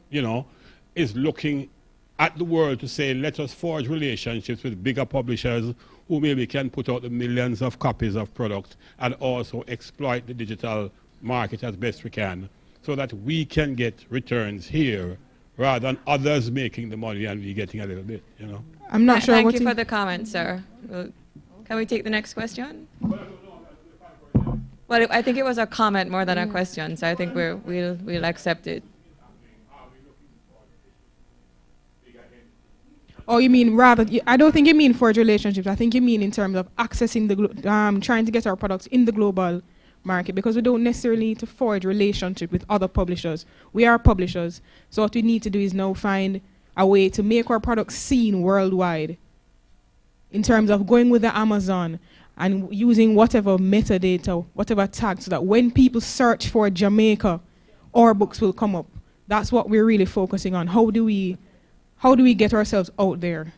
is looking at the world to say, let us forge relationships with bigger publishers who maybe can put out the millions of copies of product and also exploit the digital market as best we can, so that we can get returns here rather than others making the money and we getting a little bit. I'm not sure. Thank you for the comment, sir. Can we take the next question? Well, I think it was a comment more than a question, so I think we'll accept it. Oh, you mean rather? I don't think you mean forge relationships. I think you mean in terms of accessing trying to get our products in the global market, because we don't necessarily need to forge relationship with other publishers. We are publishers, so what we need to do is now find a way to make our products seen worldwide. In terms of going with the Amazon and using whatever metadata, whatever tag, so that when people search for Jamaica, our books will come up. That's what we're really focusing on. How do we get ourselves out there?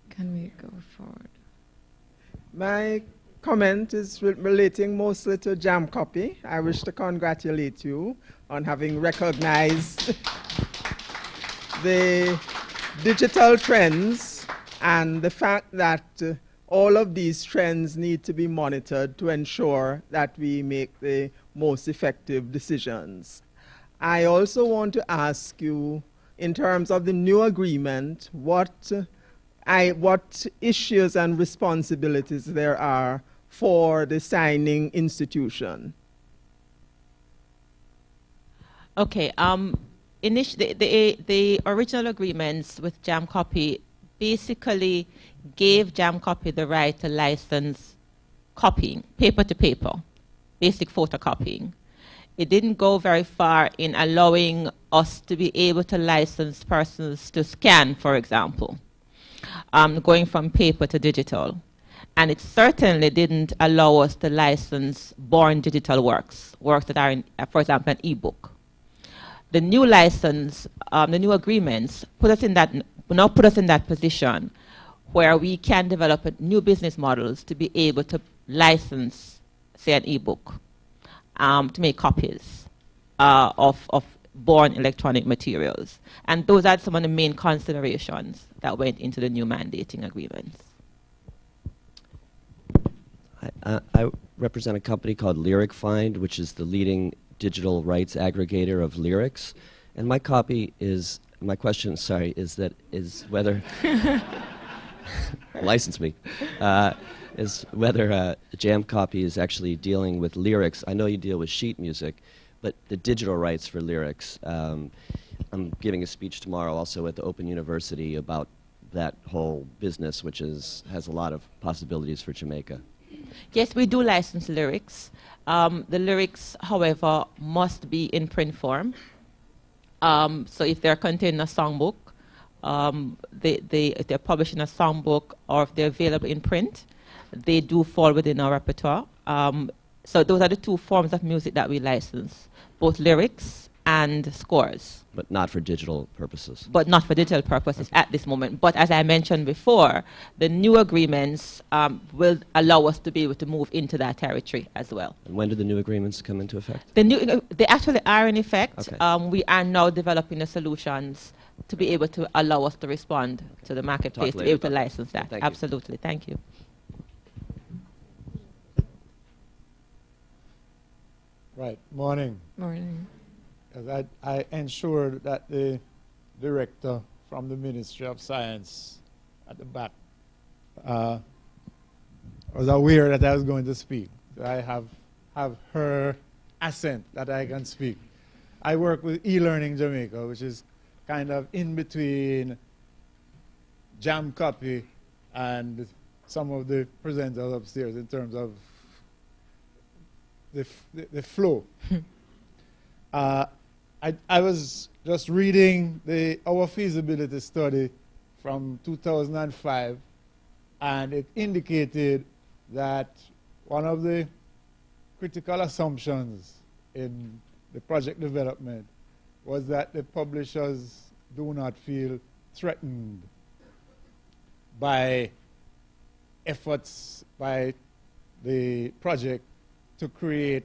Can we go forward? My comment is relating mostly to JAMCOPY. I wish to congratulate you on having recognized the digital trends and the fact that all of these trends need to be monitored to ensure that we make the most effective decisions. I also want to ask you, in terms of the new agreement, what issues and responsibilities there are for the signing institution. Okay. The original agreements with JAMCOPY basically gave JAMCOPY the right to license copying, paper to paper, basic photocopying. It didn't go very far in allowing us to be able to license persons to scan, for example, going from paper to digital. And it certainly didn't allow us to license born digital works that are, for example, an e-book. The new license, the new agreements put us in that position where we can develop new business models to be able to license, say, an e-book, to make copies of born electronic materials. And those are some of the main considerations that went into the new mandating agreements. I represent a company called Lyric Find, which is the leading digital rights aggregator of lyrics. And my question, is whether license me, is whether JAMCOPY is actually dealing with lyrics. I know you deal with sheet music, but the digital rights for lyrics. I'm giving a speech tomorrow also at the Open University about that whole business, which has a lot of possibilities for Jamaica. Yes, we do license lyrics. The lyrics, however, must be in print form. So if they're contained in a songbook, if they're published in a songbook, or if they're available in print, they do fall within our repertoire. So those are the two forms of music that we license, both lyrics and scores. But not for digital purposes. But not for digital purposes at this moment. But as I mentioned before, the new agreements will allow us to be able to move into that territory as well. And when do the new agreements come into effect? They actually are in effect. Okay. We are now developing the solutions to be able to allow us to respond to the marketplace, to be able to license that. Thank you. Absolutely. Thank you. Right. Morning. Morning. Because I ensured that the director from the Ministry of Science at the back was aware that I was going to speak. So I have her assent that I can speak. I work with e-learning Jamaica, which is kind of in between JAMCOPY and some of the presenters upstairs in terms of the flow. I was just reading our feasibility study from 2005, and it indicated that one of the critical assumptions in the project development was that the publishers do not feel threatened by efforts by the project to create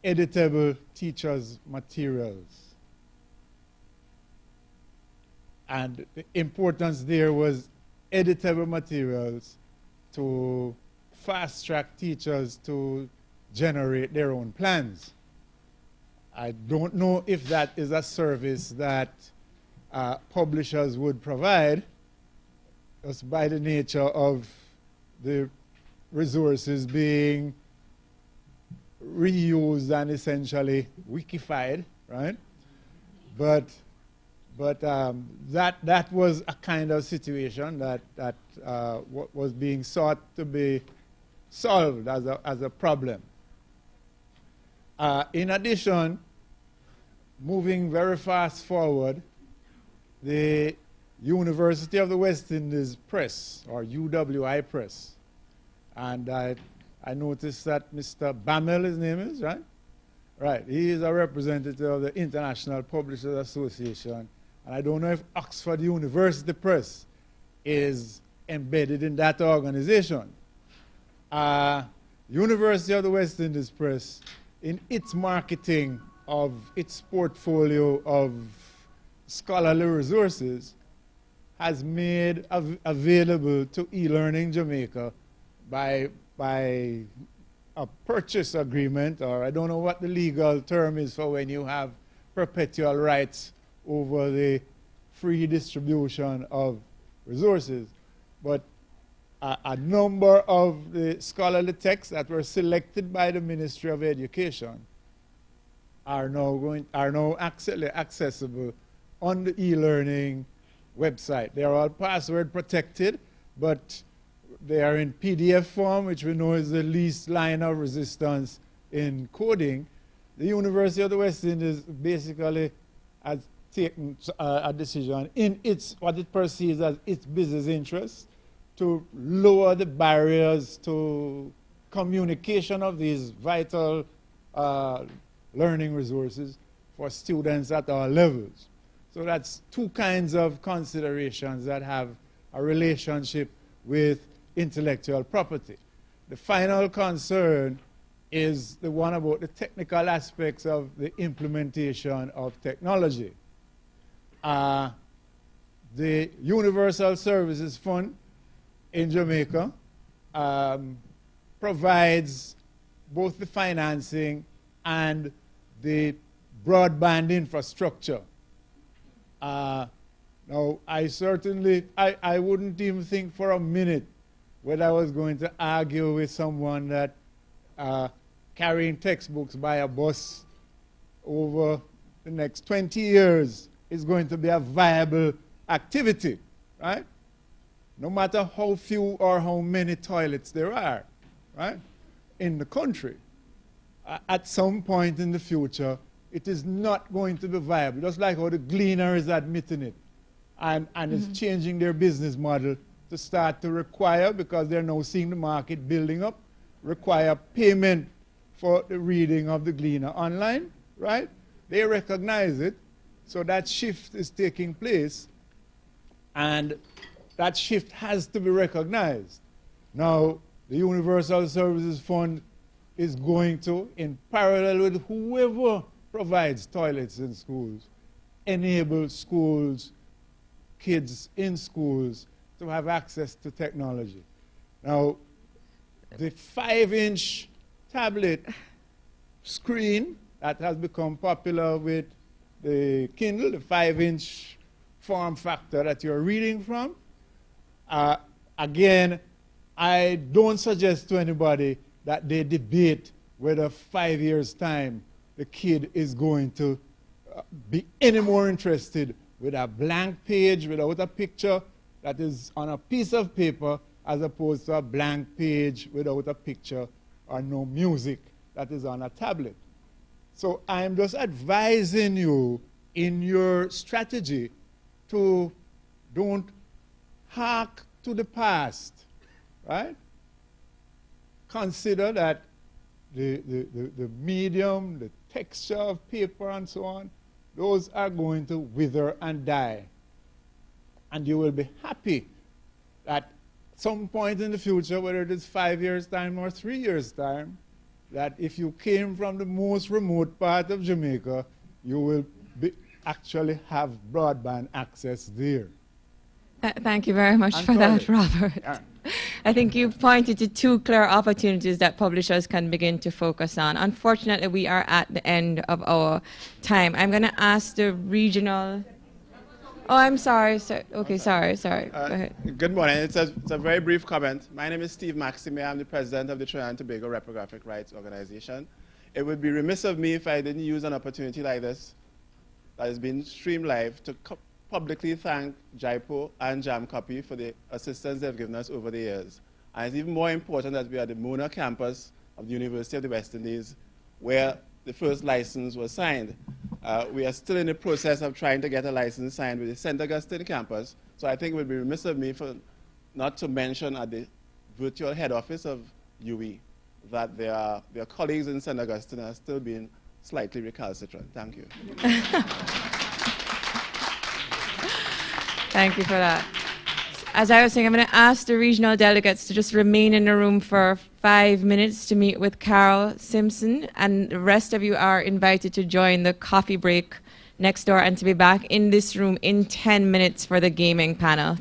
editable teachers' materials. And the importance there was editable materials to fast-track teachers to generate their own plans. I don't know if that is a service that publishers would provide, just by the nature of the resources being reused and essentially wikified, right? But that was a kind of situation that was being sought to be solved as a problem. In addition, moving very fast forward, the University of the West Indies Press, or UWI Press, and I noticed that Mr. Bammel, his name is, right? Right, he is a representative of the International Publishers Association, and I don't know if Oxford University Press is embedded in that organization. University of the West Indies Press, in its marketing of its portfolio of scholarly resources, has made available to e-learning Jamaica by a purchase agreement, or I don't know what the legal term is for when you have perpetual rights over the free distribution of resources. But a number of the scholarly texts that were selected by the Ministry of Education are now accessible on the e-learning website. They are all password protected, but they are in PDF form, which we know is the least line of resistance in coding. The University of the West Indies basically has taken a decision in what it perceives as its business interest to lower the barriers to communication of these vital learning resources for students at all levels. So that's two kinds of considerations that have a relationship with intellectual property. The final concern is the one about the technical aspects of the implementation of technology. The Universal Services Fund in Jamaica provides both the financing and the broadband infrastructure. Now, I wouldn't even think for a minute whether I was going to argue with someone that carrying textbooks by a bus over the next 20 years is going to be a viable activity, right? No matter how few or how many toilets there are, right, in the country. At some point in the future, it is not going to be viable, just like how the Gleaner is admitting it and is changing their business model to start to require, because they're now seeing the market building up, require payment for the reading of the Gleaner online, right? They recognize it, so that shift is taking place, and that shift has to be recognized. Now, the Universal Services Fund is going to, in parallel with whoever provides toilets in schools, enable schools, kids in schools, to have access to technology. Now, the 5-inch tablet screen that has become popular with the Kindle, the 5-inch form factor that you're reading from, again, I don't suggest to anybody that they debate whether 5 years' time the kid is going to be any more interested with a blank page without a picture that is on a piece of paper as opposed to a blank page without a picture or no music that is on a tablet. So I'm just advising you in your strategy to don't hark to the past, right? Consider that the medium, the texture of paper and so on, those are going to wither and die. And you will be happy that some point in the future, whether it is 5 years' time or 3 years' time, that if you came from the most remote part of Jamaica, you will actually have broadband access there. Thank you very much for that, Robert. Yeah. I think you pointed to two clear opportunities that publishers can begin to focus on. Unfortunately, we are at the end of our time. I'm going to ask the regional... Oh, I'm sorry. Okay, sorry. Go ahead. Good morning. It's a very brief comment. My name is Steve Maxime. I'm the president of the Trinidad and Tobago Reprographic Rights Organization. It would be remiss of me if I didn't use an opportunity like this that has been streamed live to publicly thank JIPO and JAMCOPY for the assistance they've given us over the years. And it's even more important that we are at the Mona campus of the University of the West Indies, where the first license was signed. We are still in the process of trying to get a license signed with the St. Augustine campus, so I think it would be remiss of me for not to mention at the virtual head office of UE that their colleagues in St. Augustine are still being slightly recalcitrant. Thank you. Thank you for that. As I was saying, I'm going to ask the regional delegates to just remain in the room for 5 minutes to meet with Carol Simpson, and the rest of you are invited to join the coffee break next door and to be back in this room in 10 minutes for the gaming panel.